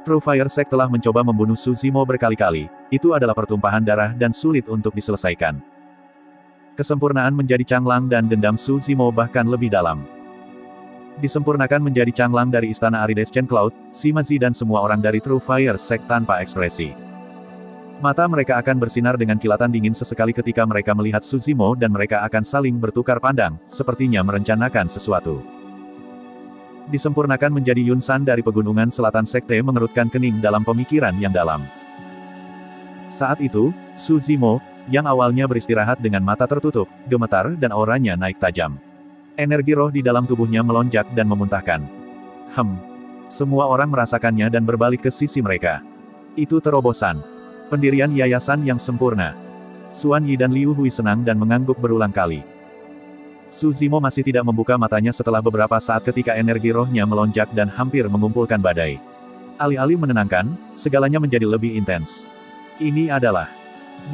True Fire Sect telah mencoba membunuh Suzimo berkali-kali, itu adalah pertumpahan darah dan sulit untuk diselesaikan. Kesempurnaan menjadi canglang dan dendam Suzimo bahkan lebih dalam. Disempurnakan menjadi canglang dari istana Aridescent Cloud, Sima Zi dan semua orang dari True Fire Sect tanpa ekspresi. Mata mereka akan bersinar dengan kilatan dingin sesekali ketika mereka melihat Suzimo dan mereka akan saling bertukar pandang, sepertinya merencanakan sesuatu. Disempurnakan menjadi Yunsan dari pegunungan selatan sekte mengerutkan kening dalam pemikiran yang dalam. Saat itu, Suzimo, yang awalnya beristirahat dengan mata tertutup, gemetar dan auranya naik tajam. Energi roh di dalam tubuhnya melonjak dan memuntahkan. Semua orang merasakannya dan berbalik ke sisi mereka. Itu terobosan. Pendirian yayasan yang sempurna. Xuan Yi dan Liu Hui senang dan mengangguk berulang kali. Suzimo masih tidak membuka matanya setelah beberapa saat ketika energi rohnya melonjak dan hampir mengumpulkan badai. Alih-alih menenangkan, segalanya menjadi lebih intens. Ini adalah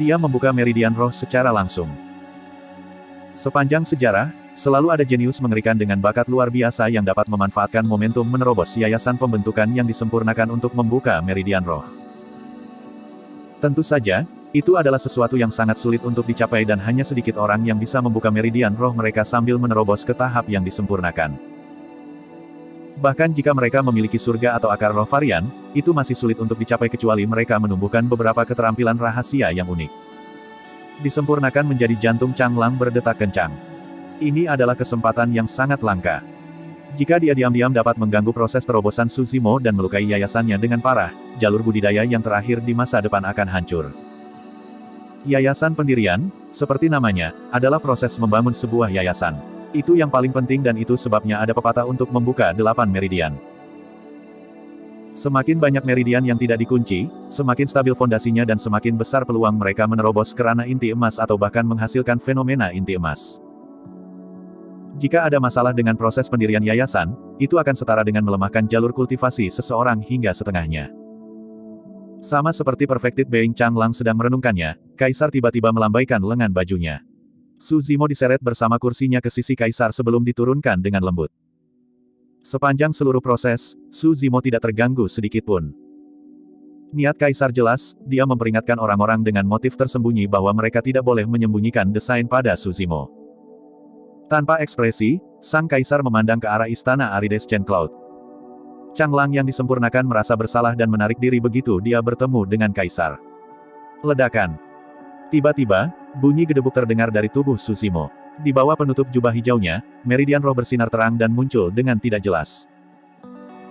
dia membuka meridian roh secara langsung. Sepanjang sejarah, selalu ada jenius mengerikan dengan bakat luar biasa yang dapat memanfaatkan momentum menerobos yayasan pembentukan yang disempurnakan untuk membuka meridian roh. Tentu saja, itu adalah sesuatu yang sangat sulit untuk dicapai dan hanya sedikit orang yang bisa membuka meridian roh mereka sambil menerobos ke tahap yang disempurnakan. Bahkan jika mereka memiliki surga atau akar roh varian, itu masih sulit untuk dicapai kecuali mereka menumbuhkan beberapa keterampilan rahasia yang unik. Disempurnakan menjadi jantung canglang berdetak kencang. Ini adalah kesempatan yang sangat langka. Jika dia diam-diam dapat mengganggu proses terobosan Suzimo dan melukai yayasannya dengan parah, jalur budidaya yang terakhir di masa depan akan hancur. Yayasan pendirian, seperti namanya, adalah proses membangun sebuah yayasan. Itu yang paling penting dan itu sebabnya ada pepatah untuk membuka 8 meridian. Semakin banyak meridian yang tidak dikunci, semakin stabil fondasinya dan semakin besar peluang mereka menerobos ke ranah inti emas atau bahkan menghasilkan fenomena inti emas. Jika ada masalah dengan proses pendirian yayasan, itu akan setara dengan melemahkan jalur kultivasi seseorang hingga setengahnya. Sama seperti Perfected Being Chang Lang sedang merenungkannya, Kaisar tiba-tiba melambaikan lengan bajunya. Su Zimo diseret bersama kursinya ke sisi Kaisar sebelum diturunkan dengan lembut. Sepanjang seluruh proses, Su Zimo tidak terganggu sedikitpun. Niat Kaisar jelas, dia memperingatkan orang-orang dengan motif tersembunyi bahwa mereka tidak boleh menyembunyikan desain pada Su Zimo. Tanpa ekspresi, sang Kaisar memandang ke arah istana Arides Chen Cloud. Chang Lang yang disempurnakan merasa bersalah dan menarik diri begitu dia bertemu dengan Kaisar. Ledakan. Tiba-tiba, bunyi gedebuk terdengar dari tubuh Su Zimo. Di bawah penutup jubah hijaunya, meridian roh bersinar terang dan muncul dengan tidak jelas.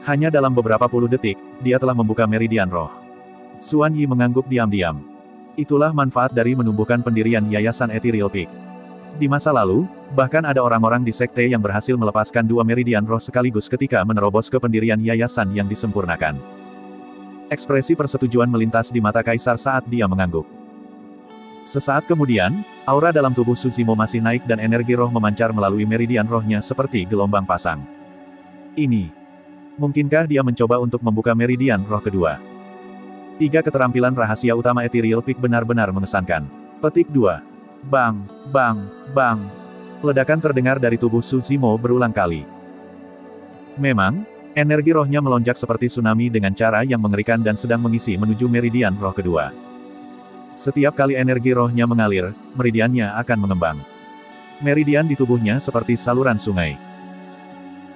Hanya dalam beberapa puluh detik, dia telah membuka meridian roh. Xuan Yi mengangguk diam-diam. Itulah manfaat dari menumbuhkan pendirian Yayasan Ethereal Peak. Di masa lalu, bahkan ada orang-orang di sekte yang berhasil melepaskan 2 meridian roh sekaligus ketika menerobos ke pendirian yayasan yang disempurnakan. Ekspresi persetujuan melintas di mata Kaisar saat dia mengangguk. Sesaat kemudian, aura dalam tubuh Su Zimo masih naik dan energi roh memancar melalui meridian rohnya seperti gelombang pasang. Mungkinkah dia mencoba untuk membuka meridian roh kedua? 3 keterampilan rahasia utama Ethereal Peak benar-benar mengesankan. Petik 2. Bang, bang, bang. Ledakan terdengar dari tubuh Su Zimo berulang kali. Memang, energi rohnya melonjak seperti tsunami dengan cara yang mengerikan dan sedang mengisi menuju meridian roh kedua. Setiap kali energi rohnya mengalir, meridiannya akan mengembang. Meridian di tubuhnya seperti saluran sungai.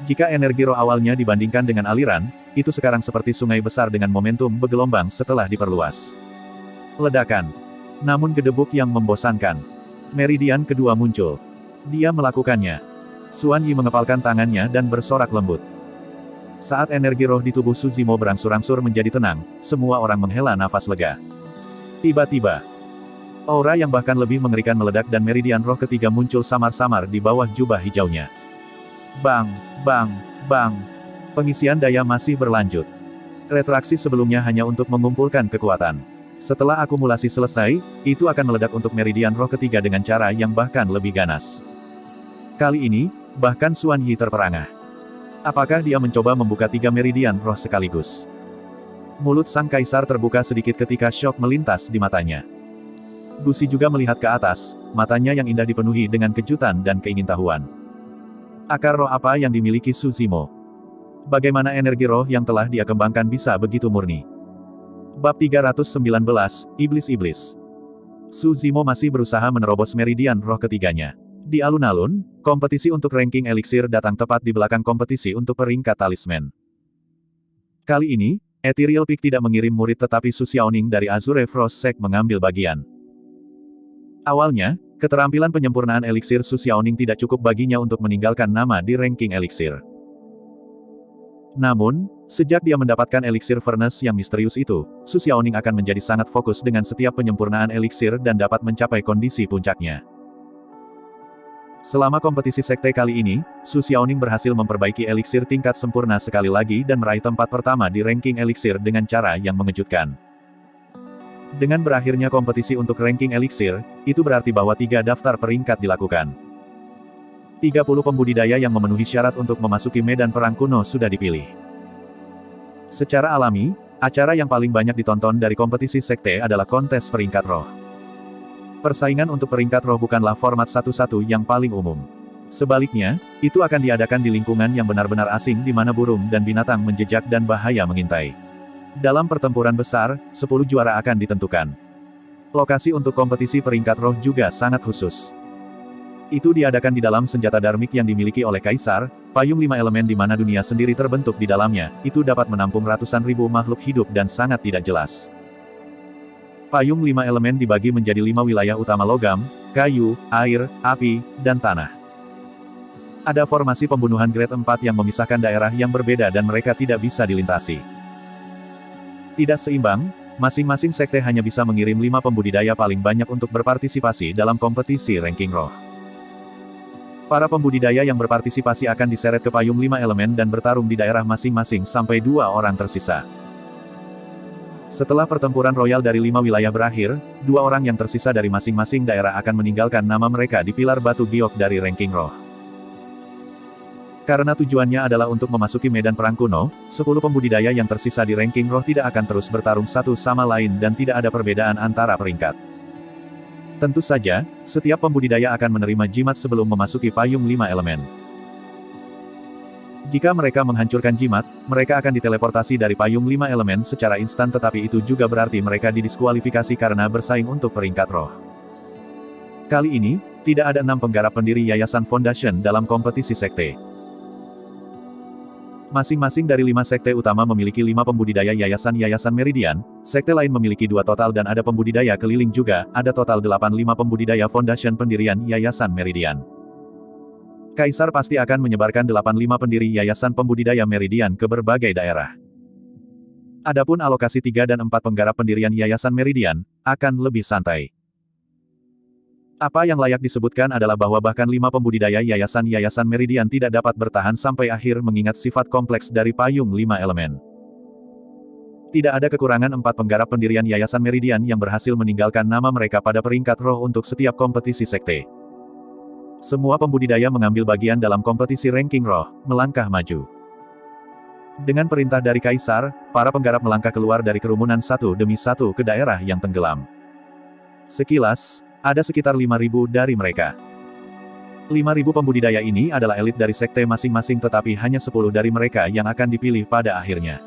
Jika energi roh awalnya dibandingkan dengan aliran, itu sekarang seperti sungai besar dengan momentum bergelombang setelah diperluas. Ledakan. Namun gedebuk yang membosankan. Meridian kedua muncul. Dia melakukannya. Xuan Yi mengepalkan tangannya dan bersorak lembut. Saat energi roh di tubuh Su Zimo berangsur-angsur menjadi tenang, semua orang menghela nafas lega. Tiba-tiba, aura yang bahkan lebih mengerikan meledak dan meridian roh ketiga muncul samar-samar di bawah jubah hijaunya. Bang, bang, bang. Pengisian daya masih berlanjut. Retraksi sebelumnya hanya untuk mengumpulkan kekuatan. Setelah akumulasi selesai, itu akan meledak untuk meridian roh ketiga dengan cara yang bahkan lebih ganas. Kali ini, bahkan Xuan Yi terperangah. Apakah dia mencoba membuka 3 meridian roh sekaligus? Mulut sang Kaisar terbuka sedikit ketika syok melintas di matanya. Gusi juga melihat ke atas, matanya yang indah dipenuhi dengan kejutan dan keingintahuan. Akar roh apa yang dimiliki Su Zimo? Bagaimana energi roh yang telah dia kembangkan bisa begitu murni? Bab 319, Iblis-Iblis. Su Zimo masih berusaha menerobos meridian roh ketiganya. Di alun-alun, kompetisi untuk ranking eliksir datang tepat di belakang kompetisi untuk peringkat talisman. Kali ini, Ethereal Peak tidak mengirim murid tetapi Su Xiaoning dari Azure Frost Sect mengambil bagian. Awalnya, keterampilan penyempurnaan eliksir Su Xiaoning tidak cukup baginya untuk meninggalkan nama di ranking eliksir. Namun, sejak dia mendapatkan eliksir furnace yang misterius itu, Su Xiaoning akan menjadi sangat fokus dengan setiap penyempurnaan eliksir dan dapat mencapai kondisi puncaknya. Selama kompetisi sekte kali ini, Su Xiaoning berhasil memperbaiki eliksir tingkat sempurna sekali lagi dan meraih tempat pertama di ranking eliksir dengan cara yang mengejutkan. Dengan berakhirnya kompetisi untuk ranking eliksir, itu berarti bahwa 3 daftar peringkat dilakukan. 30 pembudidaya yang memenuhi syarat untuk memasuki medan perang kuno sudah dipilih. Secara alami, acara yang paling banyak ditonton dari kompetisi sekte adalah kontes peringkat roh. Persaingan untuk peringkat roh bukanlah format satu-satu yang paling umum. Sebaliknya, itu akan diadakan di lingkungan yang benar-benar asing di mana burung dan binatang menjejak dan bahaya mengintai. Dalam pertempuran besar, 10 juara akan ditentukan. Lokasi untuk kompetisi peringkat roh juga sangat khusus. Itu diadakan di dalam senjata darmik yang dimiliki oleh Kaisar, payung 5 elemen di mana dunia sendiri terbentuk di dalamnya, itu dapat menampung ratusan ribu makhluk hidup dan sangat tidak jelas. Payung 5 elemen dibagi menjadi 5 wilayah utama logam, kayu, air, api, dan tanah. Ada formasi pembunuhan grade 4 yang memisahkan daerah yang berbeda dan mereka tidak bisa dilintasi. Tidak seimbang, masing-masing sekte hanya bisa mengirim 5 pembudidaya paling banyak untuk berpartisipasi dalam kompetisi ranking roh. Para pembudidaya yang berpartisipasi akan diseret ke payung 5 elemen dan bertarung di daerah masing-masing sampai 2 orang tersisa. Setelah pertempuran royal dari 5 wilayah berakhir, 2 orang yang tersisa dari masing-masing daerah akan meninggalkan nama mereka di pilar batu giok dari ranking roh. Karena tujuannya adalah untuk memasuki medan perang kuno, 10 pembudidaya yang tersisa di ranking roh tidak akan terus bertarung satu sama lain dan tidak ada perbedaan antara peringkat. Tentu saja, setiap pembudidaya akan menerima jimat sebelum memasuki payung 5 elemen. Jika mereka menghancurkan jimat, mereka akan diteleportasi dari payung 5 elemen secara instan, tetapi itu juga berarti mereka didiskualifikasi karena bersaing untuk peringkat roh. Kali ini, tidak ada 6 penggarap pendiri Yayasan Foundation dalam kompetisi sekte. Masing-masing dari 5 sekte utama memiliki 5 pembudidaya Yayasan Meridian, sekte lain memiliki 2 total dan ada pembudidaya keliling juga, ada total 85 pembudidaya Foundation pendirian Yayasan Meridian. Kaisar pasti akan menyebarkan 85 pendiri Yayasan Pembudidaya Meridian ke berbagai daerah. Adapun alokasi 3 dan 4 penggarap pendirian Yayasan Meridian, akan lebih santai. Apa yang layak disebutkan adalah bahwa bahkan 5 pembudidaya Yayasan Meridian tidak dapat bertahan sampai akhir mengingat sifat kompleks dari payung 5 elemen. Tidak ada kekurangan 4 penggarap pendirian Yayasan Meridian yang berhasil meninggalkan nama mereka pada peringkat roh untuk setiap kompetisi sekte. Semua pembudidaya mengambil bagian dalam kompetisi ranking roh, melangkah maju. Dengan perintah dari Kaisar, para penggarap melangkah keluar dari kerumunan satu demi satu ke daerah yang tenggelam. Sekilas, ada sekitar 5.000 dari mereka. 5.000 pembudidaya ini adalah elit dari sekte masing-masing, tetapi hanya 10 dari mereka yang akan dipilih pada akhirnya.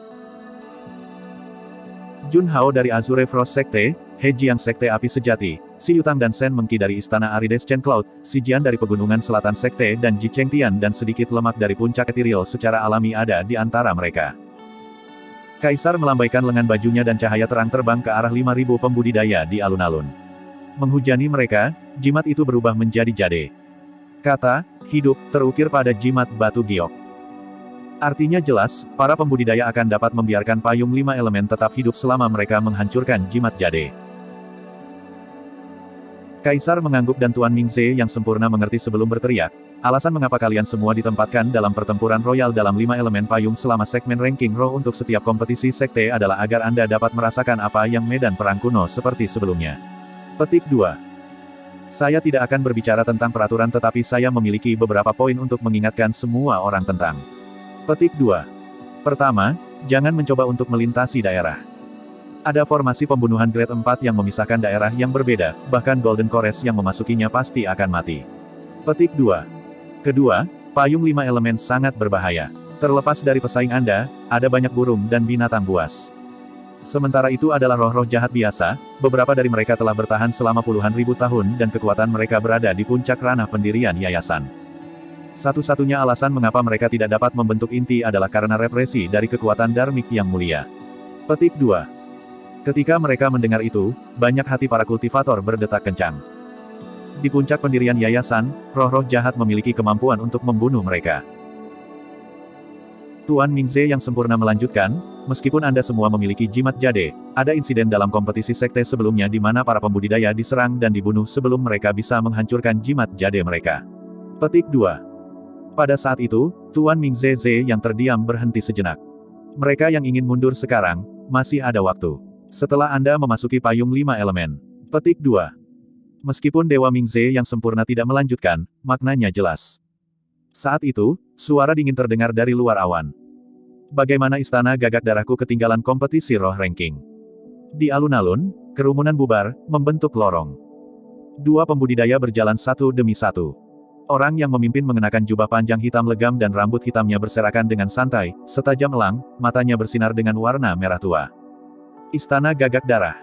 Jun Hao dari Azure Frost Sekte, He Jiang Sekte Api Sejati, Si Yutang dan Shen Mengki dari Istana Arides Chen Cloud, Si Jian dari Pegunungan Selatan Sekte dan Ji Chengtian dan sedikit lemak dari Puncak Ethereal secara alami ada di antara mereka. Kaisar melambaikan lengan bajunya dan cahaya terang terbang ke arah 5.000 pembudidaya di alun-alun. Menghujani mereka, jimat itu berubah menjadi jade. Kata, hidup, terukir pada jimat batu giok. Artinya jelas, para pembudidaya akan dapat membiarkan payung 5 elemen tetap hidup selama mereka menghancurkan jimat jade. Kaisar mengangguk dan Tuan Mingze yang sempurna mengerti sebelum berteriak, alasan mengapa kalian semua ditempatkan dalam pertempuran royal dalam 5 elemen payung selama segmen ranking roh untuk setiap kompetisi sekte adalah agar Anda dapat merasakan apa yang medan perang kuno seperti sebelumnya. Petik 2. Saya tidak akan berbicara tentang peraturan tetapi saya memiliki beberapa poin untuk mengingatkan semua orang tentang. Petik 2. Pertama, jangan mencoba untuk melintasi daerah. Ada formasi pembunuhan grade 4 yang memisahkan daerah yang berbeda, bahkan Golden Kores yang memasukinya pasti akan mati. Petik 2. Kedua, payung 5 elemen sangat berbahaya. Terlepas dari pesaing Anda, ada banyak burung dan binatang buas. Sementara itu adalah roh-roh jahat biasa, beberapa dari mereka telah bertahan selama puluhan ribu tahun dan kekuatan mereka berada di puncak ranah pendirian yayasan. Satu-satunya alasan mengapa mereka tidak dapat membentuk inti adalah karena represi dari kekuatan dharmik yang mulia. Petik 2. Ketika mereka mendengar itu, banyak hati para kultivator berdetak kencang. Di puncak pendirian yayasan, roh-roh jahat memiliki kemampuan untuk membunuh mereka. Tuan Mingze yang sempurna melanjutkan, meskipun Anda semua memiliki jimat jade, ada insiden dalam kompetisi sekte sebelumnya di mana para pembudidaya diserang dan dibunuh sebelum mereka bisa menghancurkan jimat jade mereka. Petik 2. Pada saat itu, Tuan Mingze yang terdiam berhenti sejenak. Mereka yang ingin mundur sekarang, masih ada waktu. Setelah Anda memasuki payung 5 elemen. Petik 2. Meskipun Dewa Mingze yang sempurna tidak melanjutkan, maknanya jelas. Saat itu, suara dingin terdengar dari luar awan. Bagaimana istana gagak darahku ketinggalan kompetisi roh ranking. Di alun-alun, kerumunan bubar, membentuk lorong. 2 pembudidaya berjalan satu demi satu. Orang yang memimpin mengenakan jubah panjang hitam legam dan rambut hitamnya berserakan dengan santai, setajam elang, matanya bersinar dengan warna merah tua. Istana gagak darah.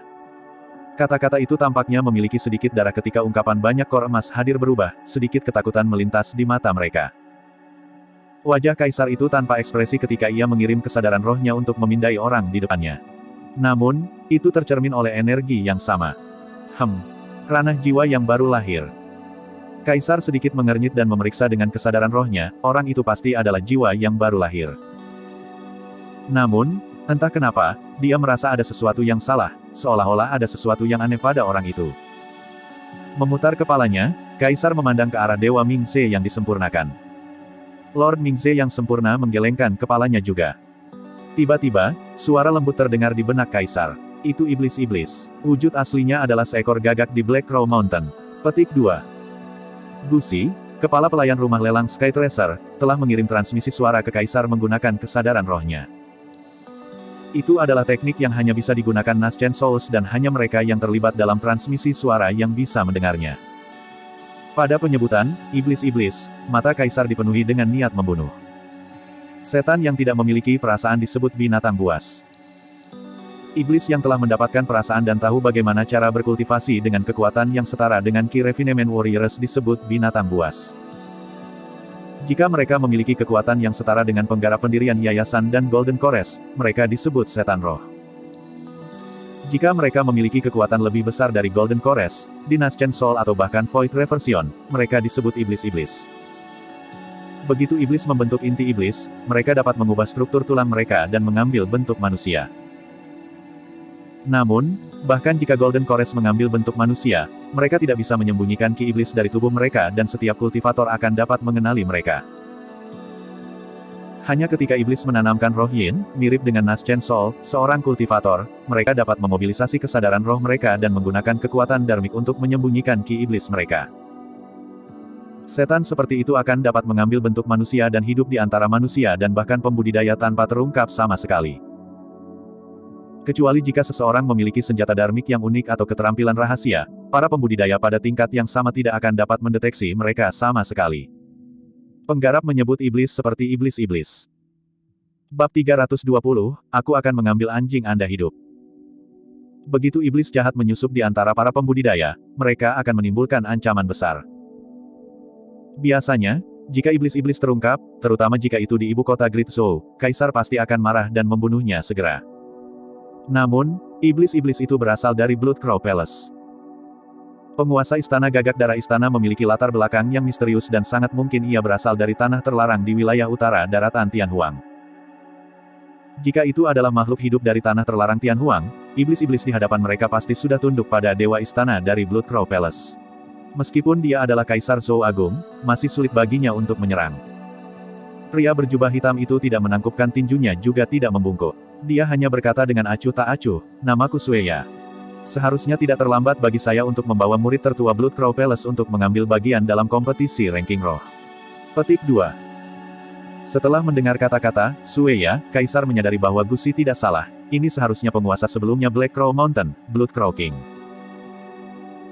Kata-kata itu tampaknya memiliki sedikit darah ketika ungkapan banyak kor emas hadir berubah, sedikit ketakutan melintas di mata mereka. Wajah kaisar itu tanpa ekspresi ketika ia mengirim kesadaran rohnya untuk memindai orang di depannya. Namun, itu tercermin oleh energi yang sama. Ranah jiwa yang baru lahir. Kaisar sedikit mengernyit dan memeriksa dengan kesadaran rohnya, orang itu pasti adalah jiwa yang baru lahir. Namun, entah kenapa, dia merasa ada sesuatu yang salah, seolah-olah ada sesuatu yang aneh pada orang itu. Memutar kepalanya, Kaisar memandang ke arah Dewa Mingze yang disempurnakan. Lord Mingze yang sempurna menggelengkan kepalanya juga. Tiba-tiba, suara lembut terdengar di benak Kaisar. Itu iblis-iblis. Wujud aslinya adalah seekor gagak di Black Crow Mountain. Petik 2. Gusi, kepala pelayan rumah lelang Sky Tracer, telah mengirim transmisi suara ke Kaisar menggunakan kesadaran rohnya. Itu adalah teknik yang hanya bisa digunakan Nascent Souls dan hanya mereka yang terlibat dalam transmisi suara yang bisa mendengarnya. Pada penyebutan, iblis-iblis, mata Kaisar dipenuhi dengan niat membunuh. Setan yang tidak memiliki perasaan disebut binatang buas. Iblis yang telah mendapatkan perasaan dan tahu bagaimana cara berkultivasi dengan kekuatan yang setara dengan Key Refinement Warriors disebut binatang buas. Jika mereka memiliki kekuatan yang setara dengan penggarap pendirian yayasan dan Golden Chorus, mereka disebut setan roh. Jika mereka memiliki kekuatan lebih besar dari Golden Chorus, Nascent Soul atau bahkan Void Reversion, mereka disebut iblis-iblis. Begitu iblis membentuk inti iblis, mereka dapat mengubah struktur tulang mereka dan mengambil bentuk manusia. Namun, bahkan jika Golden Chorus mengambil bentuk manusia, mereka tidak bisa menyembunyikan ki iblis dari tubuh mereka dan setiap kultivator akan dapat mengenali mereka. Hanya ketika iblis menanamkan roh yin, mirip dengan Nascent Soul, seorang kultivator, mereka dapat memobilisasi kesadaran roh mereka dan menggunakan kekuatan dharmik untuk menyembunyikan ki iblis mereka. Setan seperti itu akan dapat mengambil bentuk manusia dan hidup di antara manusia dan bahkan pembudidaya tanpa terungkap sama sekali. Kecuali jika seseorang memiliki senjata dharmik yang unik atau keterampilan rahasia, para pembudidaya pada tingkat yang sama tidak akan dapat mendeteksi mereka sama sekali. Penggarap menyebut iblis seperti iblis-iblis. Bab 320, aku akan mengambil anjing Anda hidup. Begitu iblis jahat menyusup di antara para pembudidaya, mereka akan menimbulkan ancaman besar. Biasanya, jika iblis-iblis terungkap, terutama jika itu di ibu kota Great Zhou, Kaisar pasti akan marah dan membunuhnya segera. Namun, iblis-iblis itu berasal dari Blood Crow Palace. Penguasa istana gagak darah istana memiliki latar belakang yang misterius dan sangat mungkin ia berasal dari tanah terlarang di wilayah utara daratan Tianhuang. Jika itu adalah makhluk hidup dari tanah terlarang Tianhuang, iblis-iblis di hadapan mereka pasti sudah tunduk pada dewa istana dari Blood Crow Palace. Meskipun dia adalah Kaisar Zhou Agung, masih sulit baginya untuk menyerang. Pria berjubah hitam itu tidak menangkupkan tinjunya juga tidak membungkuk. Dia hanya berkata dengan acuh tak acuh, namaku Sueya. Seharusnya tidak terlambat bagi saya untuk membawa murid tertua Blood Crow Palace untuk mengambil bagian dalam kompetisi ranking roh. Petik 2. Setelah mendengar kata-kata, Sueya, Kaisar menyadari bahwa Gusi tidak salah. Ini seharusnya penguasa sebelumnya Black Crow Mountain, Blood Crow King.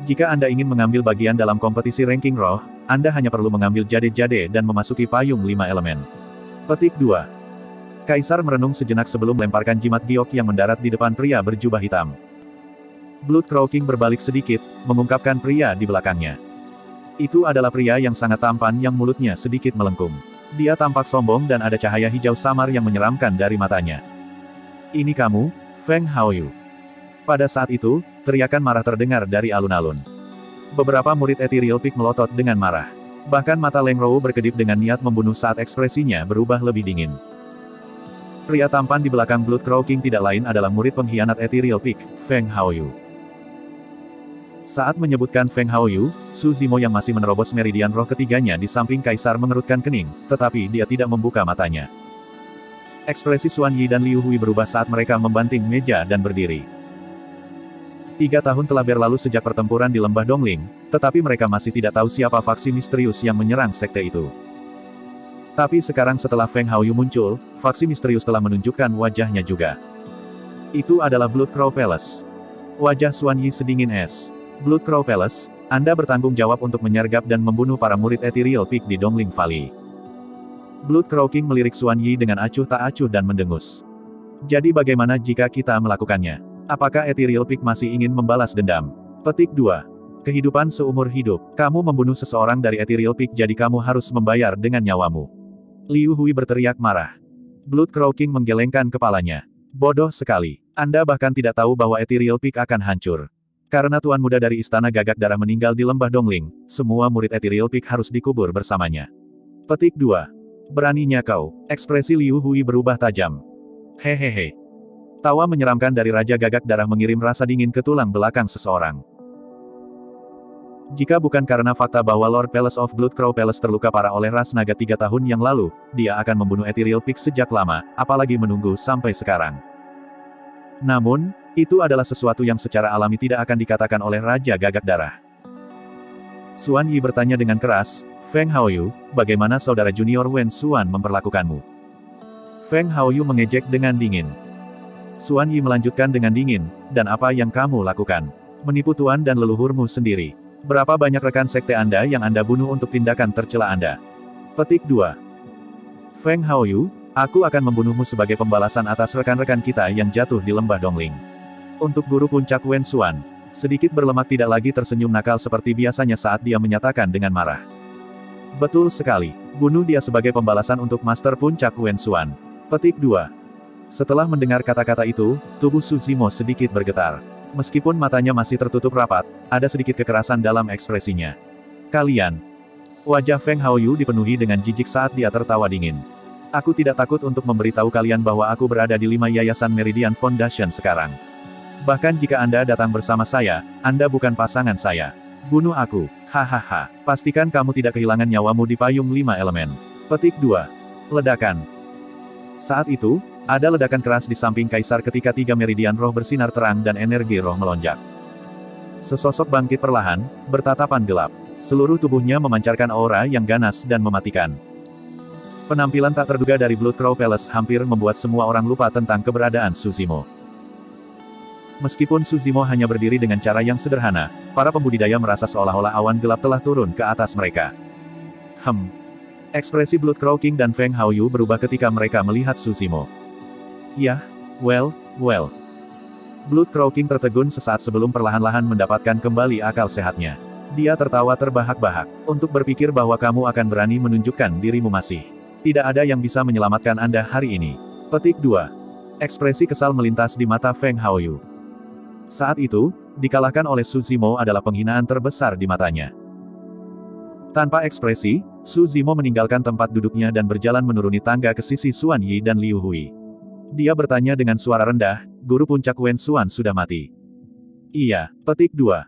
Jika Anda ingin mengambil bagian dalam kompetisi ranking roh, Anda hanya perlu mengambil jade-jade dan memasuki payung 5 elemen. Petik 2. Kaisar merenung sejenak sebelum melemparkan jimat giok yang mendarat di depan pria berjubah hitam. Blood Crow King berbalik sedikit, mengungkapkan pria di belakangnya. Itu adalah pria yang sangat tampan yang mulutnya sedikit melengkung. Dia tampak sombong dan ada cahaya hijau samar yang menyeramkan dari matanya. Ini kamu, Feng Haoyu. Pada saat itu, teriakan marah terdengar dari alun-alun. Beberapa murid Ethereal Peak melotot dengan marah. Bahkan mata Leng Rou berkedip dengan niat membunuh saat ekspresinya berubah lebih dingin. Pria tampan di belakang Blood Crow King tidak lain adalah murid pengkhianat Ethereal Peak, Feng Haoyu. Saat menyebutkan Feng Haoyu, Su Zimo yang masih menerobos meridian roh ketiganya di samping Kaisar mengerutkan kening, tetapi dia tidak membuka matanya. Ekspresi Xuan Yi dan Liu Hui berubah saat mereka membanting meja dan berdiri. 3 tahun telah berlalu sejak pertempuran di lembah Dongling, tetapi mereka masih tidak tahu siapa faksi misterius yang menyerang sekte itu. Tapi sekarang setelah Feng Haoyu muncul, faksi misterius telah menunjukkan wajahnya juga. Itu adalah Blood Crow Palace. Wajah Xuan Yi sedingin es. Blood Crow Palace, Anda bertanggung jawab untuk menyergap dan membunuh para murid Ethereal Peak di Dongling Valley. Blood Crow King melirik Xuan Yi dengan acuh tak acuh dan mendengus. Jadi bagaimana jika kita melakukannya? Apakah Ethereal Peak masih ingin membalas dendam? Petik 2. Kehidupan seumur hidup. Kamu membunuh seseorang dari Ethereal Peak jadi kamu harus membayar dengan nyawamu. Liu Hui berteriak marah. Blood Crow King menggelengkan kepalanya. Bodoh sekali. Anda bahkan tidak tahu bahwa Ethereal Peak akan hancur. Karena tuan muda dari Istana Gagak Darah meninggal di lembah Dongling, semua murid Ethereal Peak harus dikubur bersamanya. Petik 2. Beraninya kau. Ekspresi Liu Hui berubah tajam. Hehehe. Tawa menyeramkan dari Raja Gagak Darah mengirim rasa dingin ke tulang belakang seseorang. Jika bukan karena fakta bahwa Lord Palace of Bloodcrow Palace terluka parah oleh ras naga 3 tahun yang lalu, dia akan membunuh Ethereal Peak sejak lama, apalagi menunggu sampai sekarang. Namun, itu adalah sesuatu yang secara alami tidak akan dikatakan oleh Raja Gagak Darah. Xuan Yi bertanya dengan keras, Feng Haoyu, bagaimana saudara junior Wen Xuan memperlakukanmu? Feng Haoyu mengejek dengan dingin. Xuan Yi melanjutkan dengan dingin, dan apa yang kamu lakukan? Menipu tuan dan leluhurmu sendiri. Berapa banyak rekan sekte Anda yang Anda bunuh untuk tindakan tercela Anda? Petik 2. Feng Haoyu, aku akan membunuhmu sebagai pembalasan atas rekan-rekan kita yang jatuh di lembah Dongling. Untuk guru puncak Wen Xuan, sedikit berlemak tidak lagi tersenyum nakal seperti biasanya saat dia menyatakan dengan marah. Betul sekali, bunuh dia sebagai pembalasan untuk Master Puncak Wen Xuan. Petik 2. Setelah mendengar kata-kata itu, tubuh Su Zimo sedikit bergetar. Meskipun matanya masih tertutup rapat, ada sedikit kekerasan dalam ekspresinya. Kalian. Wajah Feng Haoyu dipenuhi dengan jijik saat dia tertawa dingin. Aku tidak takut untuk memberitahu kalian bahwa aku berada di 5 Yayasan Meridian Foundation sekarang. Bahkan jika Anda datang bersama saya, Anda bukan pasangan saya. Bunuh aku. Hahaha. Pastikan kamu tidak kehilangan nyawamu di payung 5 elemen. Petik 2. Ledakan. Saat itu, ada ledakan keras di samping Kaisar ketika 3 meridian roh bersinar terang dan energi roh melonjak. Sesosok bangkit perlahan, bertatapan gelap. Seluruh tubuhnya memancarkan aura yang ganas dan mematikan. Penampilan tak terduga dari Bloodcrow Palace hampir membuat semua orang lupa tentang keberadaan Su Zimo. Meskipun Su Zimo hanya berdiri dengan cara yang sederhana, para pembudidaya merasa seolah-olah awan gelap telah turun ke atas mereka. Ekspresi Bloodcrow King dan Feng Haoyu berubah ketika mereka melihat Su Zimo. Yah, well. Bloodcrow King tertegun sesaat sebelum perlahan-lahan mendapatkan kembali akal sehatnya. Dia tertawa terbahak-bahak. Untuk berpikir bahwa kamu akan berani menunjukkan dirimu masih. Tidak ada yang bisa menyelamatkan Anda hari ini. Petik 2. Ekspresi kesal melintas di mata Feng Haoyu. Saat itu, dikalahkan oleh Su Zimo adalah penghinaan terbesar di matanya. Tanpa ekspresi, Su Zimo meninggalkan tempat duduknya dan berjalan menuruni tangga ke sisi Xuan Yi dan Liu Hui. Dia bertanya dengan suara rendah, guru puncak Wen Xuan sudah mati. Iya, petik 2.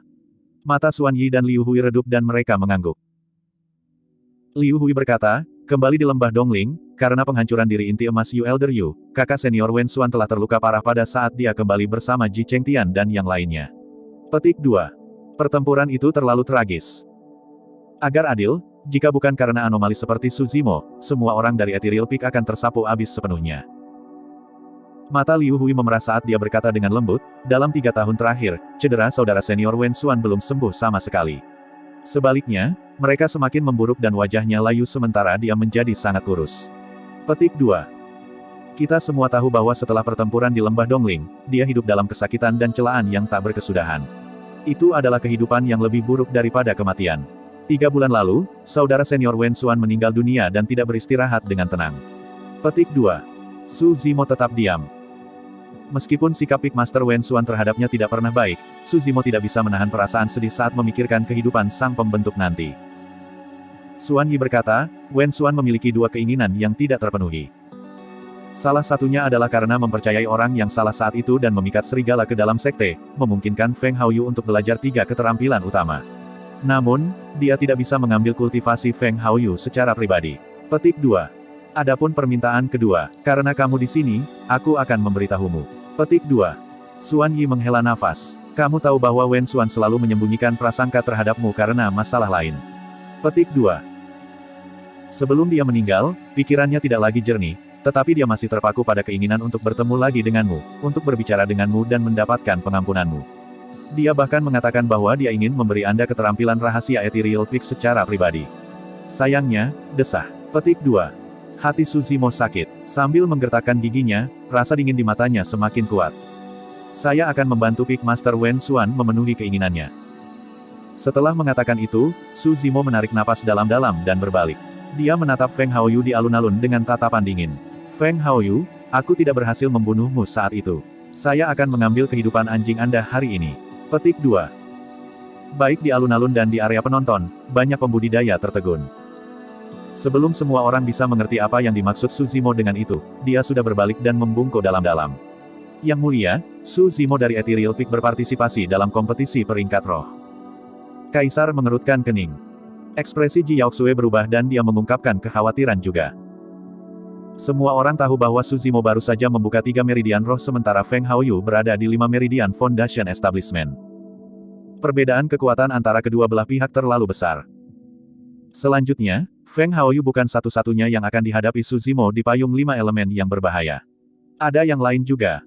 Mata Xuan Yi dan Liu Hui redup dan mereka mengangguk. Liu Hui berkata, kembali di lembah Dongling, karena penghancuran diri inti emas Yu Elder Yu, kakak senior Wen Xuan telah terluka parah pada saat dia kembali bersama Ji Chengtian dan yang lainnya. Petik 2. Pertempuran itu terlalu tragis. Agar adil, jika bukan karena anomali seperti Su Zimo, semua orang dari Ethereal Peak akan tersapu habis sepenuhnya. Mata Liu Hui memerah saat dia berkata dengan lembut, dalam 3 tahun terakhir, cedera saudara senior Wen Xuan belum sembuh sama sekali. Sebaliknya, mereka semakin memburuk dan wajahnya layu sementara dia menjadi sangat kurus. Petik 2. Kita semua tahu bahwa setelah pertempuran di lembah Dongling, dia hidup dalam kesakitan dan celaan yang tak berkesudahan. Itu adalah kehidupan yang lebih buruk daripada kematian. 3 bulan lalu, saudara senior Wen Xuan meninggal dunia dan tidak beristirahat dengan tenang. Petik 2. Su Zimo tetap diam. Meskipun sikap Peak Master Wen Xuan terhadapnya tidak pernah baik, Su Zimo tidak bisa menahan perasaan sedih saat memikirkan kehidupan sang pembentuk nanti. Xuan Yi berkata, Wen Xuan memiliki 2 keinginan yang tidak terpenuhi. Salah satunya adalah karena mempercayai orang yang salah saat itu dan memikat serigala ke dalam sekte, memungkinkan Feng Haoyu untuk belajar 3 keterampilan utama. Namun, dia tidak bisa mengambil kultivasi Feng Haoyu secara pribadi. Petik 2. Adapun permintaan kedua, karena kamu di sini, aku akan memberitahumu. Petik 2. Xuan Yi menghela nafas. Kamu tahu bahwa Wen Xuan selalu menyembunyikan prasangka terhadapmu karena masalah lain. Petik 2. Sebelum dia meninggal, pikirannya tidak lagi jernih, tetapi dia masih terpaku pada keinginan untuk bertemu lagi denganmu, untuk berbicara denganmu dan mendapatkan pengampunanmu. Dia bahkan mengatakan bahwa dia ingin memberi Anda keterampilan rahasia Ethereal Peak secara pribadi. Sayangnya, desah. Petik 2. Hati Su Zimo sakit. Sambil menggertakkan giginya, rasa dingin di matanya semakin kuat. Saya akan membantu Peak Master Wen Xuan memenuhi keinginannya. Setelah mengatakan itu, Su Zimo menarik napas dalam-dalam dan berbalik. Dia menatap Feng Haoyu di alun-alun dengan tatapan dingin. Feng Haoyu, aku tidak berhasil membunuhmu saat itu. Saya akan mengambil kehidupan anjing Anda hari ini. Petik 2. Baik di alun-alun dan di area penonton, banyak pembudidaya tertegun. Sebelum semua orang bisa mengerti apa yang dimaksud Su Zimo dengan itu, dia sudah berbalik dan membungkuk dalam-dalam. Yang mulia, Su Zimo dari Ethereal Peak berpartisipasi dalam kompetisi peringkat roh. Kaisar mengerutkan kening. Ekspresi Ji Yaoxue berubah dan dia mengungkapkan kekhawatiran juga. Semua orang tahu bahwa Suzimo baru saja membuka 3 meridian roh sementara Feng Haoyu berada di 5 meridian Foundation Establishment. Perbedaan kekuatan antara kedua belah pihak terlalu besar. Selanjutnya, Feng Haoyu bukan satu-satunya yang akan dihadapi Suzimo di payung 5 elemen yang berbahaya. Ada yang lain juga.